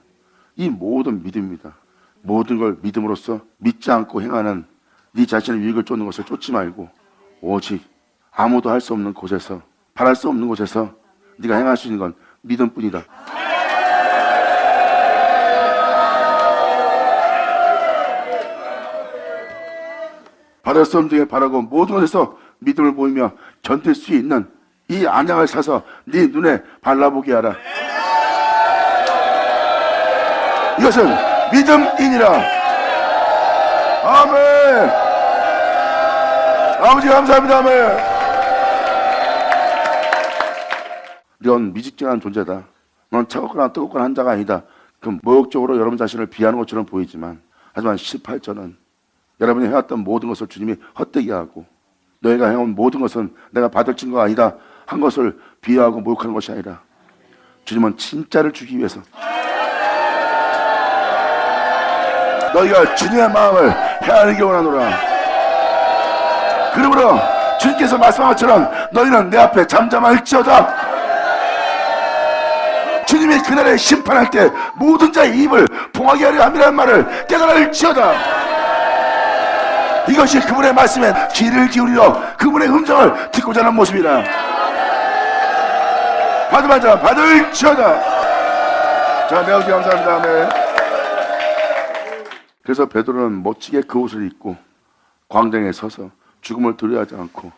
[SPEAKER 1] 이 모든 믿음입니다. 모든 걸 믿음으로써 믿지 않고 행하는 네 자신의 유익을 쫓는 것을 쫓지 말고 오직 아무도 할 수 없는 곳에서, 바랄 수 없는 곳에서 네가 행할 수 있는 건 믿음뿐이다. 바랄 수 없는 중에 바라고 모든 것에서 믿음을 보이며 견딜 수 있는 이 언약을 사서 네 눈에 발라보게 하라. 이것은 믿음이니라. 아멘. 아버지 감사합니다. 아멘. 넌 미직진한 존재다. 넌 차갑거나 뜨겁거나 한 자가 아니다. 그 모욕적으로 여러분 자신을 비하는 것처럼 보이지만, 하지만 18절은 여러분이 해왔던 모든 것을 주님이 헛되게 하고, 너희가 해온 모든 것은 내가 받을 증거가 아니다 한 것을 비하하고 모욕하는 것이 아니라, 주님은 진짜를 주기 위해서 너희가 주님의 마음을 헤아리기 원하노라. 그러므로 주님께서 말씀한 것처럼 너희는 내 앞에 잠잠할지어다. 주님이 그날에 심판할 때 모든 자의 입을 봉하게 하려 함이라는 말을 깨달을지어다. 이것이 그분의 말씀에 귀를 기울이려 그분의 음성을 듣고자 하는 모습이라. 받으면 자 받을지어다. 자, 내가 감사합니다. 아멘. 그래서 베드로는 멋지게 그 옷을 입고 광장에 서서 죽음을 두려워하지 않고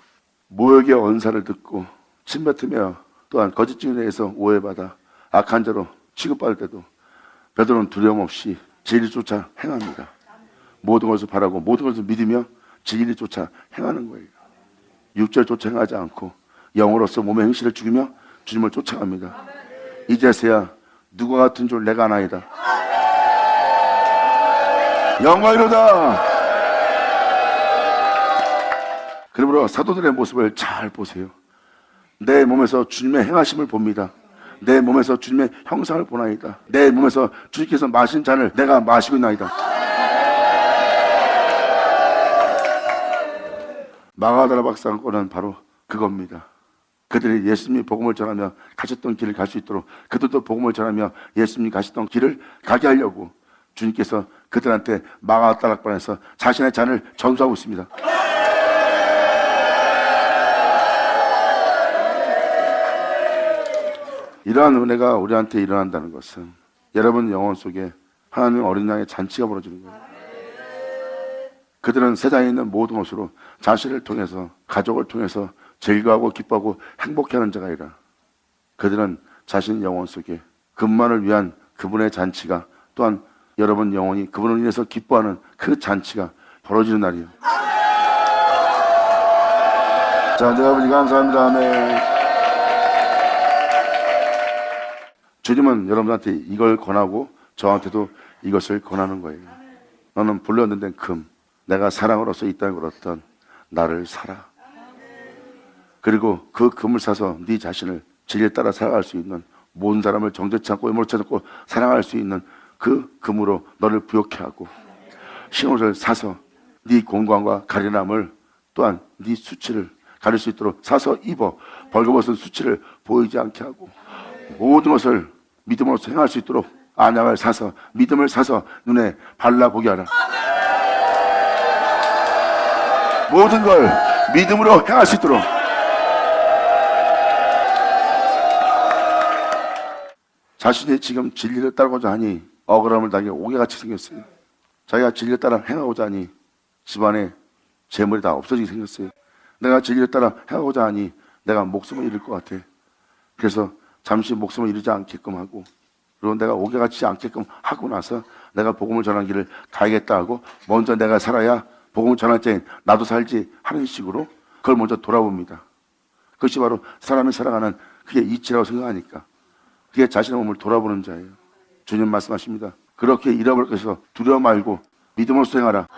[SPEAKER 1] 모욕의 언사를 듣고 침뱉으며 또한 거짓 증인에 의해서 오해받아 악한 자로 취급받을 때도 베드로는 두려움 없이 진리 쫓아 행합니다. 모든 것을 바라고 모든 것을 믿으며 진리 쫓아 행하는 거예요. 육절 쫓아 행하지 않고 영으로서 몸의 행실을 죽이며 주님을 쫓아갑니다. 이제서야 누가 같은 줄 내가 아나이다. 영광이로다. 그러므로 사도들의 모습을 잘 보세요. 내 몸에서 주님의 행하심을 봅니다. 내 몸에서 주님의 형상을 보나이다. 내 몸에서 주님께서 마신 잔을 내가 마시고 있나이다. 마가다락 사건은 바로 그겁니다. 그들이 예수님이 복음을 전하며 가셨던 길을 갈 수 있도록 그들도 복음을 전하며 예수님이 가셨던 길을 가게 하려고 주님께서 그들한테 마가다락방에서 자신의 잔을 전수하고 있습니다. 이러한 은혜가 우리한테 일어난다는 것은 여러분 영혼 속에 하나님 어린 양의 잔치가 벌어지는 거예요. 그들은 세상에 있는 모든 것으로 자신을 통해서 가족을 통해서 즐거워하고 기뻐하고 행복해하는 자가 아니라 그들은 자신 영혼 속에 그분만을 위한 그분의 잔치가 또한 여러분 영혼이 그분을 인해서 기뻐하는 그 잔치가 벌어지는 날이에요. 자, 네, 아버지 감사합니다. 아멘. 주님은 여러분한테 이걸 권하고 저한테도 이것을 권하는 거예요. 너는 불로 연단된 금, 내가 사랑으로서 이 땅에 걸었던 나를 사라. 그리고 그 금을 사서 네 자신을 진리에 따라 살아갈 수 있는 모든 사람을 정죄치 않고 애물치 않고 사랑할 수 있는 그 금으로 너를 부욕해 하고 흰옷을 사서 네 공광과 가련함을 또한 네 수치를 가릴 수 있도록 사서 입어 벌거벗은 수치를 보이지 않게 하고 모든 것을 믿음으로 행할 수 있도록 안약을 사서 믿음을 사서 눈에 발라보게 하라. 모든 걸 믿음으로 행할 수 있도록. 자신이 지금 진리를 따르고자 하니 억울함을 당해 옥에같이 생겼어요. 자기가 진리를 따라 행하고자 하니 집안에 재물이 다 없어지게 생겼어요. 내가 진리를 따라 행하고자 하니 내가 목숨을 잃을 것 같아. 그래서 잠시 목숨을 잃지 않게끔 하고, 그리고 내가 옥에같이 않게끔 하고 나서 내가 복음을 전하는 길을 가야겠다 하고 먼저 내가 살아야 복음을 전할 때엔 나도 살지 하는 식으로 그걸 먼저 돌아봅니다. 그것이 바로 사람이 살아가는 그게 이치라고 생각하니까 그게 자신의 몸을 돌아보는 자예요. 주님 말씀하십니다. 그렇게 잃어버릴 것에서 두려워 말고 믿음으로 수행하라.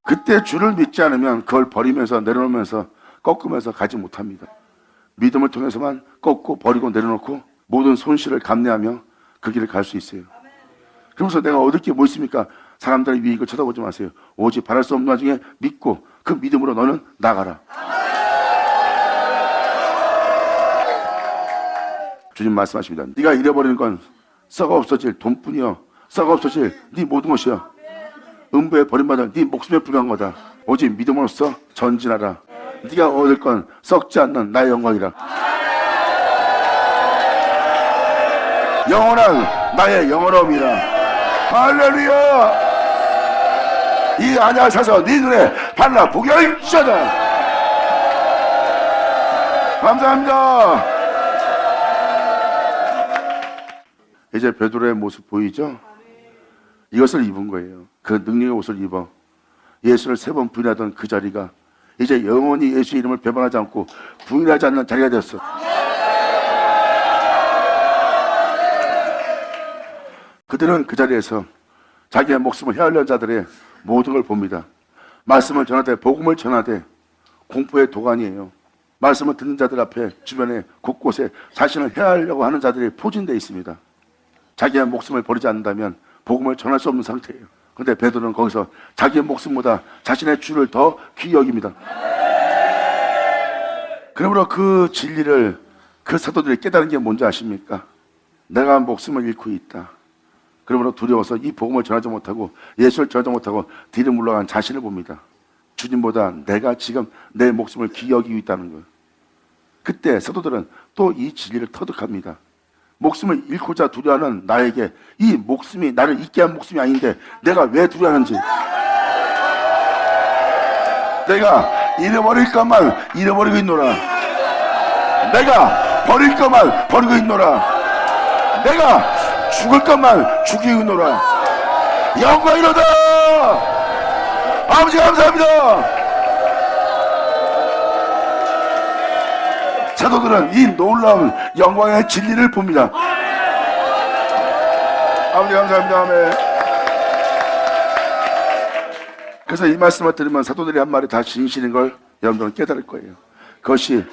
[SPEAKER 1] 그때 주를 믿지 않으면 그걸 버리면서 내려놓으면서 꺾으면서 가지 못합니다. 믿음을 통해서만 꺾고 버리고 내려놓고 모든 손실을 감내하며 그 길을 갈 수 있어요. 그러면서 내가 얻을 게 뭐 있습니까? 사람들의 유익을 쳐다보지 마세요. 오직 바랄 수 없는 와중에 믿고 그 믿음으로 너는 나가라. 주님 말씀하십니다. 네가 잃어버리는 건 썩어 없어질 돈뿐이요, 썩어 없어질 네 모든 것이요, 음부에 버림받은 네 목숨에 불과한 거다. 오직 믿음으로써 전진하라. 네가 얻을 건 썩지 않는 나의 영광이라. 영원한 나의 영원함이라. 할렐루야. 이 안약을 사서 네 눈에 발라 보게 할지어다. 감사합니다. 이제 베드로의 모습 보이죠? 이것을 입은 거예요. 그 능력의 옷을 입어 예수를 3번 부인하던 그 자리가 이제 영원히 예수의 이름을 배반하지 않고 부인하지 않는 자리가 되었어. 그들은 그 자리에서 자기의 목숨을 헤아려 자들의 모든 걸 봅니다. 말씀을 전하되 복음을 전하되 공포의 도가니예요. 말씀을 듣는 자들 앞에 주변에 곳곳에 자신을 헤아려고 하는 자들이 포진되어 있습니다. 자기의 목숨을 버리지 않는다면 복음을 전할 수 없는 상태예요. 그런데 베드로는 거기서 자기의 목숨보다 자신의 주를 더 귀히 여깁니다. 그러므로 그 진리를 그 사도들이 깨달은 게 뭔지 아십니까? 내가 목숨을 잃고 있다. 그러므로 두려워서 이 복음을 전하지 못하고 예수를 전하지 못하고 뒤로 물러간 자신을 봅니다. 주님보다 내가 지금 내 목숨을 귀히 여기고 있다는 거예요. 그때 사도들은 또 이 진리를 터득합니다. 목숨을 잃고자 두려워하는 나에게 이 목숨이 나를 잊게 한 목숨이 아닌데 내가 왜 두려워하는지, 내가 잃어버릴 것만 잃어버리고 있노라, 내가 버릴 것만 버리고 있노라, 내가 죽을 것만 죽이고 있노라. 영광이로다. 아버지 감사합니다. 사도들은 이 놀라운 영광의 진리를 봅니다. 아버지 감사합니다. 아멘. 그래서 이 말씀을 들으면 사도들이 한 말이 다 진실인 걸 여러분들은 깨달을 거예요. 그것이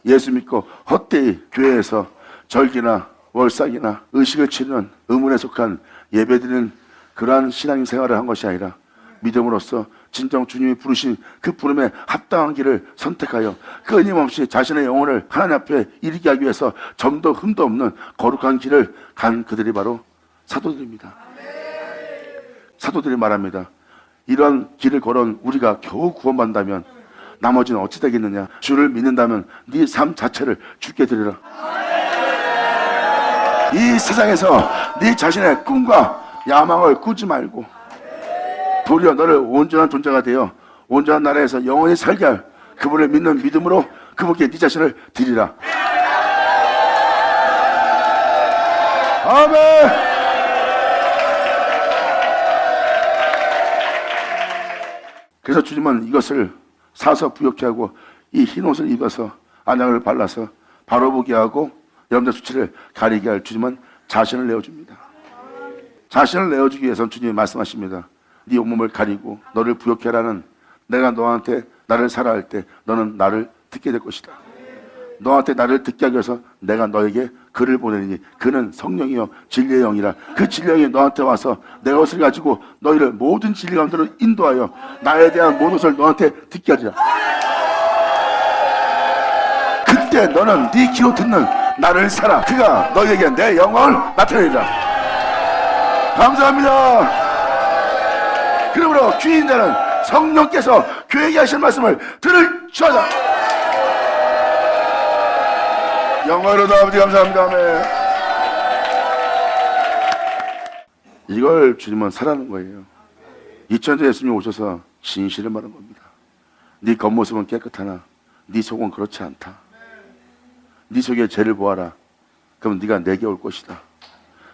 [SPEAKER 1] 예수 믿고 헛되이 교회에서 절기나 월삭이나 의식을 치르는 의문에 속한 예배드리는 그러한 신앙 생활을 한 것이 아니라 믿음으로써 진정 주님이 부르신 그 부름에 합당한 길을 선택하여 끊임없이 자신의 영혼을 하나님 앞에 이르게 하기 위해서 점도 흠도 없는 거룩한 길을 간 그들이 바로 사도들입니다. 사도들이 말합니다. 이런 길을 걸어온 우리가 겨우 구원받는다면 나머지는 어찌 되겠느냐. 주를 믿는다면 네 삶 자체를 주께 드리라. 이 세상에서 네 자신의 꿈과 야망을 꾸지 말고 도리어 너를 온전한 존재가 되어 온전한 나라에서 영원히 살게 할 그분을 믿는 믿음으로 그분께 네 자신을 드리라. 아멘. 그래서 주님은 이것을 사서 부욕케 하고 이 흰옷을 입어서 안약을 발라서 바로 보게 하고 여러분들 수치를 가리게 할 주님은 자신을 내어줍니다. 자신을 내어주기 위해서는 주님이 말씀하십니다. 네 온몸을 가리고 너를 부욕케 하라는, 내가 너한테 나를 사라 할 때 너는 나를 듣게 될 것이다. 너한테 나를 듣게 하기 위해서 내가 너에게 그를 보내니 그는 성령이요 진리의 영이라. 그 진리의 영이 너한테 와서 내 것을 가지고 너희를 모든 진리 가운데로 인도하여 나에 대한 모든 것을 너한테 듣게 하리라. 그때 너는 네 귀로 듣는 나를 살아. 그가 너희에게 내 영광을 나타내리라. 감사합니다. 그러므로 귀 있는 자는 성령께서 교회에게 하신 말씀을 들을지어다. 영광으로도 아버지 감사합니다. 아멘. 이걸 주님은 사라는 거예요. 2000년 예수님이 오셔서 진실을 말한 겁니다. 네 겉모습은 깨끗하나 네 속은 그렇지 않다. 네 속에 죄를 보아라. 그럼 네가 내게 올 것이다.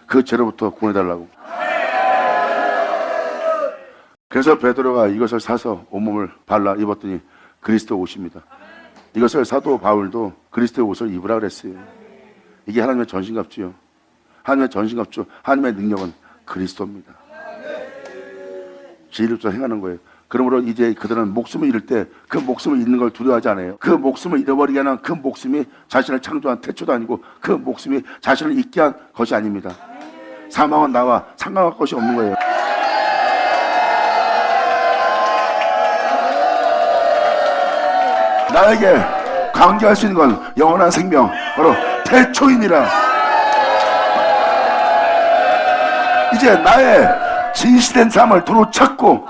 [SPEAKER 1] 그 죄로부터 구원해달라고. 그래서 베드로가 이것을 사서 온몸을 발라 입었더니 그리스도 옷입니다. 이것을 사도 바울도 그리스도의 옷을 입으라 그랬어요. 이게 하나님의 전신갑주요. 하나님의 전신갑주, 하나님의 능력은 그리스도입니다. 진리로서 행하는 거예요. 그러므로 이제 그들은 목숨을 잃을 때 그 목숨을 잃는 걸 두려워하지 않아요. 그 목숨을 잃어버리게 하는 그 목숨이 자신을 창조한 태초도 아니고 그 목숨이 자신을 잊게 한 것이 아닙니다. 사망은 나와 상관할 것이 없는 거예요. 나에게 관계할 수 있는 건 영원한 생명, 바로 태초이니라. 이제 나의 진실된 삶을 도로 찾고,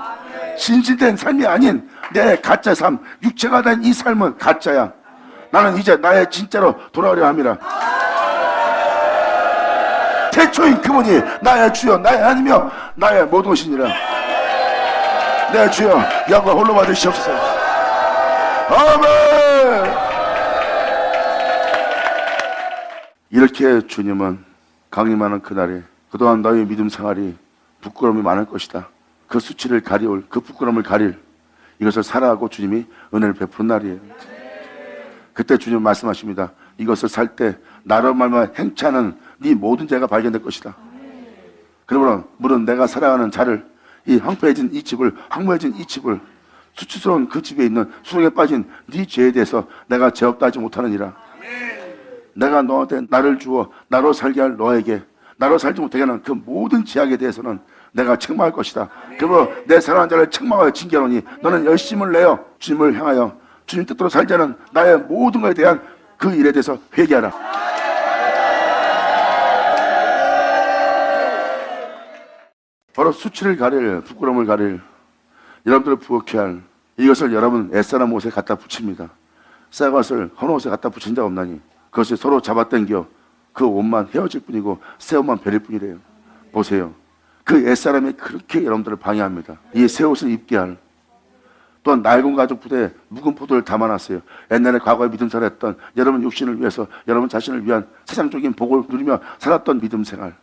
[SPEAKER 1] 진실된 삶이 아닌 내 가짜 삶, 육체가 된 이 삶은 가짜야. 나는 이제 나의 진짜로 돌아가려 함이라. 태초인 그분이 나의 주여, 나의 하나님이여, 나의 모든 것이니라. 내 주여, 영광 홀로 받으시옵소서. 아멘. 이렇게 주님은 강림하는 그날에 그동안 너의 믿음 생활이 부끄러움이 많을 것이다. 그 수치를 가리울, 그 부끄러움을 가릴 이것을 사랑하고 주님이 은혜를 베푸는 날이에요. 그때 주님 말씀하십니다. 이것을 살 때 나로 말미암아 행치 않은 네 모든 죄가 발견될 것이다. 그러므로 물은 내가 사랑하는 자를, 이 황폐해진 이 집을, 황무해진 이 집을, 수치스러운 그 집에 있는 수렁에 빠진 네 죄에 대해서 내가 죄 없다 하지 못하느니라. 내가 너한테 나를 주어 나로 살게 할 너에게 나로 살지 못하게 하는 그 모든 죄악에 대해서는 내가 책망할 것이다. 그러므로 내 사랑하는 자를 책망하여 징계하노니 너는 열심을 내어 주님을 향하여 주님 뜻대로 살자는 나의 모든 것에 대한 그 일에 대해서 회개하라. 바로 수치를 가릴, 부끄러움을 가릴, 여러분들을 부엌해 할 이것을 여러분 애사람 옷에 갖다 붙입니다. 새 것을 헌 옷에 갖다 붙인 자 없나니 그것이 서로 잡아당겨 그 옷만 헤어질 뿐이고 새 옷만 베릴 뿐이래요. 보세요. 그 옛사람이 그렇게 여러분들을 방해합니다. 이 새 옷을 입게 할, 또한 낡은 가죽 부대에 묵은 포도를 담아놨어요. 옛날에 과거에 믿음 생활했던 여러분 육신을 위해서 여러분 자신을 위한 세상적인 복을 누리며 살았던 믿음 생활,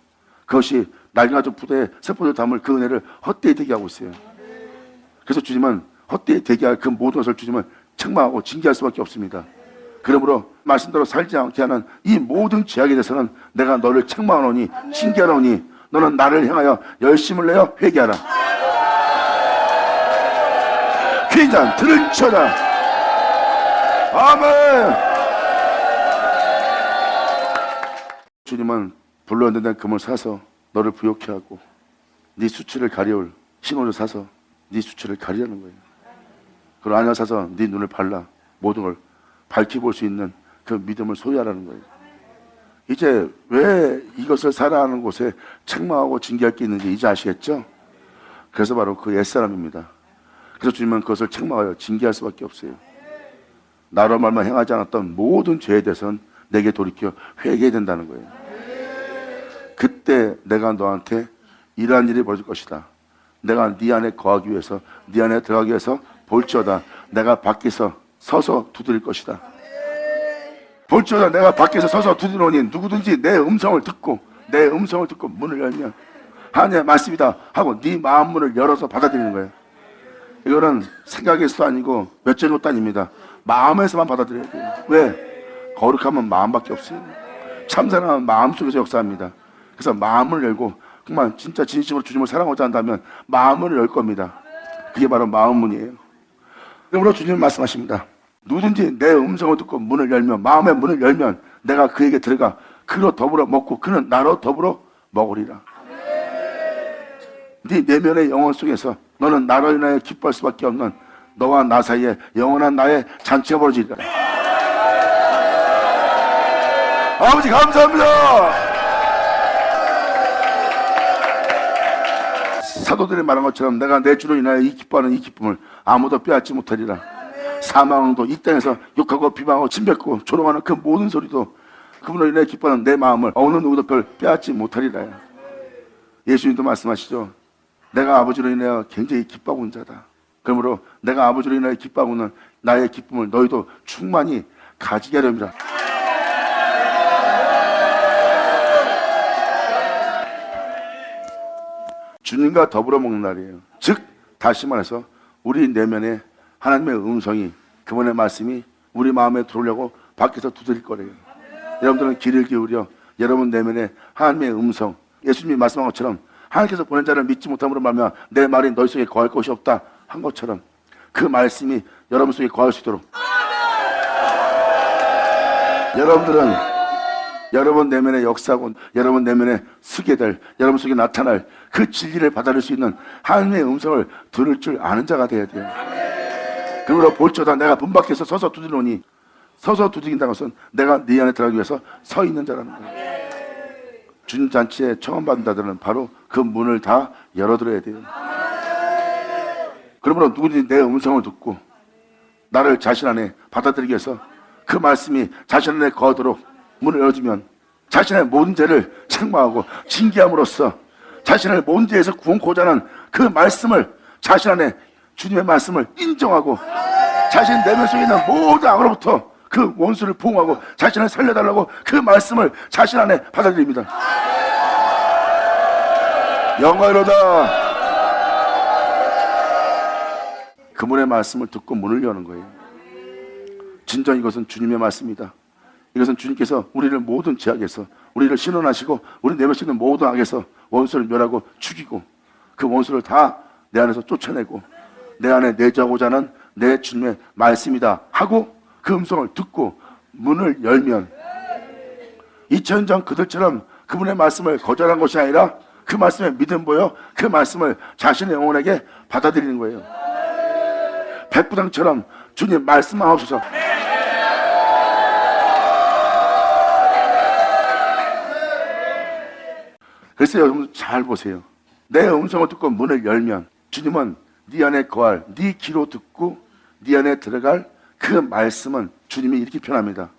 [SPEAKER 1] 그것이 낡은 가죽 부대에 새 포도를 담을 그 은혜를 헛되이 되게 하고 있어요. 그래서 주님은 헛되이 되게 할 그 모든 것을 주님은 책망하고 징계할 수밖에 없습니다. 그러므로 말씀대로 살지 않게 하는 이 모든 죄악에 대해서는 내가 너를 책망하노니 징계하노니 너는 나를 향하여 열심을 내어 회개하라. 귀인 자 들을지어다. 아멘. 주님은 불러낸 금을 사서 너를 부욕케 하고 네 수치를 가려올 신호를 사서 네 수치를 가리라는 거예요. 그리고 안약 사서 네 눈을 발라 모든 걸 밝히 볼 수 있는 그 믿음을 소유하라는 거예요. 이제 왜 이것을 살아가는 곳에 책망하고 징계할 게 있는지 이제 아시겠죠? 그래서 바로 그 옛사람입니다. 그래서 주님은 그것을 책망하여 징계할 수밖에 없어요. 나로 말만 행하지 않았던 모든 죄에 대해서는 내게 돌이켜 회개해야 된다는 거예요. 그때 내가 너한테 이러한 일이 벌어질 것이다. 내가 네 안에 거하기 위해서, 네 안에 들어가기 위해서 볼지어다 내가 밖에서 서서 두드릴 것이다. 볼지어다 내가 밖에서 서서 두드리노니 누구든지 내 음성을 듣고 문을 열면 하나님의 말씀이다 하고 네 마음 문을 열어서 받아들이는 거예요. 이거는 생각에서도 아니고 몇째 것도 아닙니다. 마음에서만 받아들여야 돼요. 왜? 거룩하면 마음밖에 없어요. 참사랑은 마음속에서 역사합니다. 그래서 마음을 열고 정말 진짜 진심으로 주님을 사랑하고자 한다면 마음을 열 겁니다. 그게 바로 마음문이에요. 그러므로 주님은 말씀하십니다. 누구든지 내 음성을 듣고 문을 열면, 마음의 문을 열면 내가 그에게 들어가 그로 더불어 먹고 그는 나로 더불어 먹으리라. 네 내면의 영혼 속에서 너는 나로 인하여 기뻐할 수밖에 없는 너와 나 사이에 영원한 나의 잔치가 벌어지리라. 아버지 감사합니다. 사도들이 말한 것처럼 내가 내 주로 인하여 이 기뻐하는 이 기쁨을 아무도 빼앗지 못하리라. 사망도 이 땅에서 욕하고 비방하고 침뱉고 조롱하는 그 모든 소리도 그분으로 인해 기뻐하는 내 마음을 어느 누구도 별 빼앗지 못하리라. 예수님도 말씀하시죠. 내가 아버지로 인하여 굉장히 기뻐하고 있는 자다. 그러므로 내가 아버지로 인하여 기뻐하고 있는 나의 기쁨을 너희도 충만히 가지게 하렵니다. 주님과 더불어 먹는 날이에요. 즉 다시 말해서 우리 내면에 하나님의 음성이, 그분의 말씀이 우리 마음에 들어오려고 밖에서 두드릴 거래요. 여러분들은 귀를 기울여 여러분 내면에 하나님의 음성, 예수님이 말씀한 것처럼 하나님께서 보낸 자를 믿지 못함으로 말미암아 내 말이 너희 속에 거할 것이 없다 한 것처럼 그 말씀이 여러분 속에 거할 수 있도록 여러분들은 여러분 내면에 역사하고 여러분 내면에 쓰게 될, 여러분 속에 나타날 그 진리를 받아들일 수 있는 하나님의 음성을 들을 줄 아는 자가 되어야 돼요. 그러므로 볼지어다 내가 문 밖에서 서서 두드리노니, 서서 두드린다는 것은 내가 네 안에 들어가기 위해서 서 있는 자라는 거예요. 주님 잔치에 청함받은 자들은 바로 그 문을 다 열어드려야 돼요. 그러므로 누구든지 내 음성을 듣고 나를 자신 안에 받아들이기 위해서 그 말씀이 자신 안에 거하도록 문을 열어주면 자신의 모든 죄를 책망하고 징계함으로써 자신을 모든 죄에서 구원코자 하는 그 말씀을 자신 안에 주님의 말씀을 인정하고 자신 내면 속에 있는 모든 악으로부터 그 원수를 보호하고 자신을 살려달라고 그 말씀을 자신 안에 받아들입니다. 영광이로다. 그분의 말씀을 듣고 문을 여는 거예요. 진정 이것은 주님의 말씀이다. 이것은 주님께서 우리를 모든 죄악에서 우리를 신원하시고 우리 내면 속에 있는 모든 악에서 원수를 멸하고 죽이고 그 원수를 다 내 안에서 쫓아내고 내 안에 내주하고자 하는 내 주님의 말씀이다 하고 그 음성을 듣고 문을 열면 2000년 전 그들처럼 그분의 말씀을 거절한 것이 아니라 그 말씀에 믿음 보여 그 말씀을 자신의 영혼에게 받아들이는 거예요. 백부장처럼 주님 말씀하옵소서. 그래서 여러분 잘 보세요. 내 음성을 듣고 문을 열면 주님은 네 안에 거할, 네 귀로 듣고 네 안에 들어갈 그 말씀은 주님이 이렇게 표현합니다.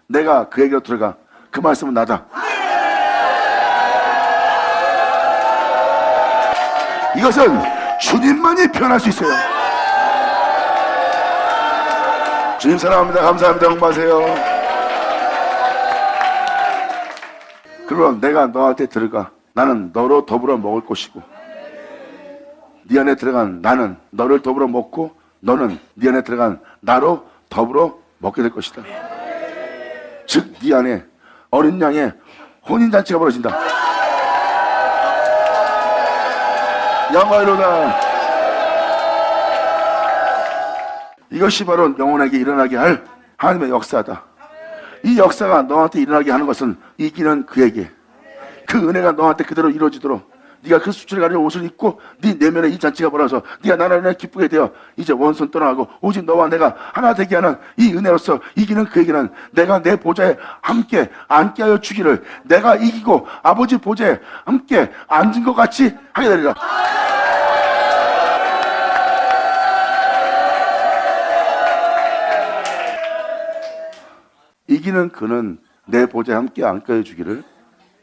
[SPEAKER 1] 내가 그에게로 들어가 그 말씀은 나다. 이것은 주님만이 표현할 수 있어요. 주님 사랑합니다. 감사합니다. 공부하세요. 그럼 내가 너한테 들어가 나는 너로 더불어 먹을 것이고 네 안에 들어간 나는 너를 더불어 먹고 너는 네 안에 들어간 나로 더불어 먹게 될 것이다. 즉 네 안에 어린 양의 혼인잔치가 벌어진다. 영광이로다. 이것이 바로 영혼에게 일어나게 할 하나님의 역사다. 이 역사가 너한테 일어나게 하는 것은 이기는 그에게 그 은혜가 너한테 그대로 이루어지도록 네가 그 수치를 가려 옷을 입고 네 내면에 이 잔치가 벌어서 네가 나를 기쁘게 되어 이제 원수는 떠나가고 오직 너와 내가 하나 되게 하는 이 은혜로서 이기는 그에게는 내가 내 보좌에 함께 앉게 하여 주기를 내가 이기고 아버지 보좌에 함께 앉은 것 같이 하게 되리라. 이기는 그는 내 보좌에 함께 앉게 해주기를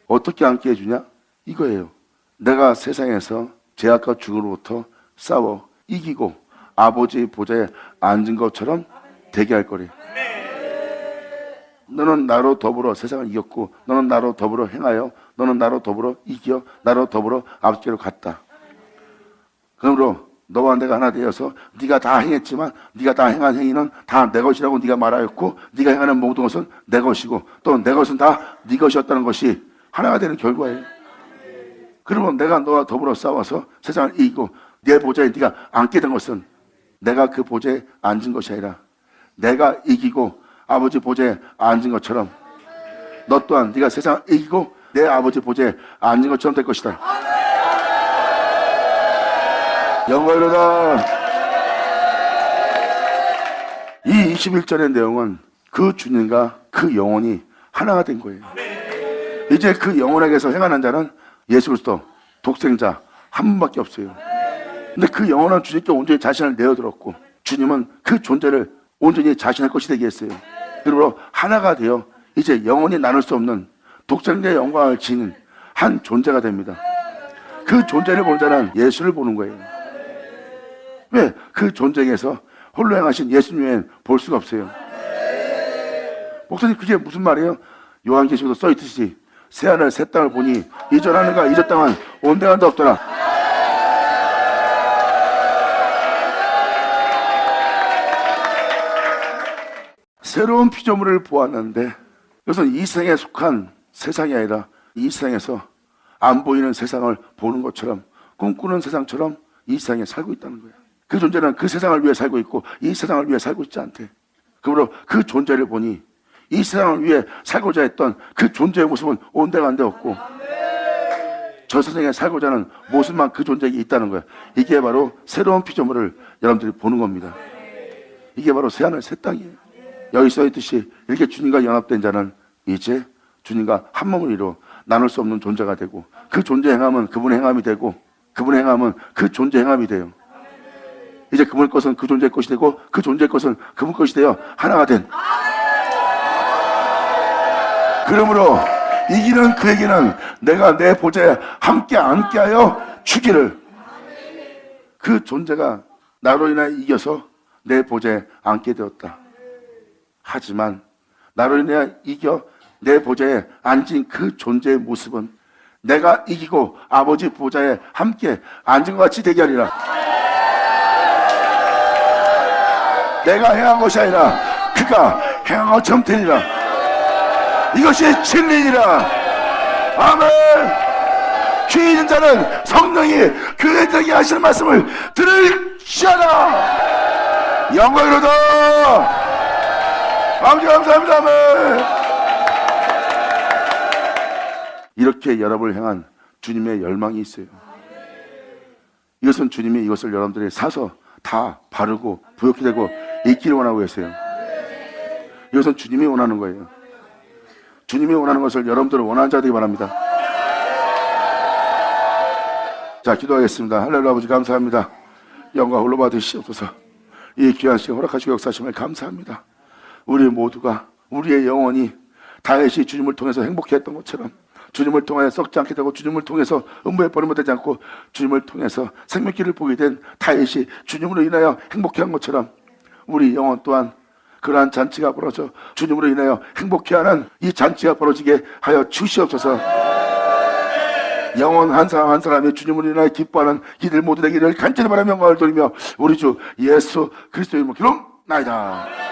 [SPEAKER 1] 어떻게 앉게 해주냐? 이거예요. 내가 세상에서 죄악과 죽음으로부터 싸워 이기고 아버지의 보좌에 앉은 것처럼 되게 할 거래. 너는 나로 더불어 세상을 이겼고 너는 나로 더불어 행하여 너는 나로 더불어 이겨 나로 더불어 아버지께로 갔다. 그러므로 너와 내가 하나 되어서 네가 다 행했지만 네가 다 행한 행위는 다 내 것이라고 네가 말하였고 네가 행하는 모든 것은 내 것이고 또 내 것은 다 네 것이었다는 것이 하나가 되는 결과예요. 그러면 내가 너와 더불어 싸워서 세상을 이기고 내 보좌에 네가 앉게 된 것은 내가 그 보좌에 앉은 것이 아니라 내가 이기고 아버지 보좌에 앉은 것처럼 너 또한 네가 세상을 이기고 내 아버지 보좌에 앉은 것처럼 될 것이다. 영광이로다. 이 21절의 내용은 그 주님과 그 영혼이 하나가 된 거예요. 이제 그 영혼에게서 행하는 자는 예수 그리스도 독생자 한 분밖에 없어요. 근데 그 영혼은 주님께 온전히 자신을 내어들었고 주님은 그 존재를 온전히 자신의 것이 되게 했어요. 그리고 하나가 되어 이제 영원히 나눌 수 없는 독생자의 영광을 지닌 한 존재가 됩니다. 그 존재를 보는 자는 예수를 보는 거예요. 왜? 그 존재에서 홀로 행하신 예수님 외엔 볼 수가 없어요. 목사님 그게 무슨 말이에요? 요한계시록도 써있듯이 새하늘 새 땅을 보니 이전 하늘과 이전 땅은 온데간도 없더라. 새로운 피조물을 보았는데 이것은 이 세상에 속한 세상이 아니라 이 세상에서 안 보이는 세상을 보는 것처럼 꿈꾸는 세상처럼 이 세상에 살고 있다는 거예요. 그 존재는 그 세상을 위해 살고 있고 이 세상을 위해 살고 있지 않대. 그러므로 그 존재를 보니 이 세상을 위해 살고자 했던 그 존재의 모습은 온데간데 없고 저 세상에 살고자 하는 모습만 그 존재에게 있다는 거예요. 이게 바로 새로운 피조물을 여러분들이 보는 겁니다. 이게 바로 새하늘 새 땅이에요. 여기 써있듯이 이렇게 주님과 연합된 자는 이제 주님과 한 몸을 이루어 나눌 수 없는 존재가 되고 그 존재 행함은 그분의 행함이 되고 그분의 행함은 그 존재 행함이 돼요. 이제 그분의 것은 그 존재의 것이 되고 그 존재의 것은 그분 것이 되어 하나가 된. 그러므로 이기는 그에게는 내가 내 보좌에 함께 앉게 하여 주기를. 그 존재가 나로 인하여 이겨서 내 보좌에 앉게 되었다. 하지만 나로 인하여 이겨 내 보좌에 앉은 그 존재의 모습은 내가 이기고 아버지 보좌에 함께 앉은 것 같이 되게 하리라. 내가 행한 것이 아니라 그가 행한 것처럼 되리라. 이것이 진리니라. 아멘. 귀 있는 자는 성령이 교회들에게 하시는 말씀을 들을지어다. 영광이로다. 아버지 감사합니다. 아멘. 이렇게 여러분을 향한 주님의 열망이 있어요. 이것은 주님이 이것을 여러분들이 사서 다 바르고 부욕히 되고 있기를 원하고 계세요. 이것은 주님이 원하는 거예요. 주님이 원하는 것을 여러분들은 원하는 자 되기 바랍니다. 자, 기도하겠습니다. 할렐루야. 아버지 감사합니다. 영광 홀로 받으시옵소서. 이 귀한 시간 허락하시고 역사하심을 감사합니다. 우리 모두가 우리의 영혼이 다윗이 주님을 통해서 행복했던 것처럼 주님을 통하여 썩지 않게 되고 주님을 통해서 음부에 버림받지 않고 주님을 통해서 생명길을 보게 된 다윗이 주님으로 인하여 행복해한 것처럼 우리 영혼 또한 그러한 잔치가 벌어져 주님으로 인하여 행복해하는 이 잔치가 벌어지게 하여 주시옵소서. 영혼 한 사람 한 사람이 주님으로 인하여 기뻐하는 이들 모두 되기를 간절히 바라며 영광을 돌리며 우리 주 예수 그리스도의 이름으로 기도나이다.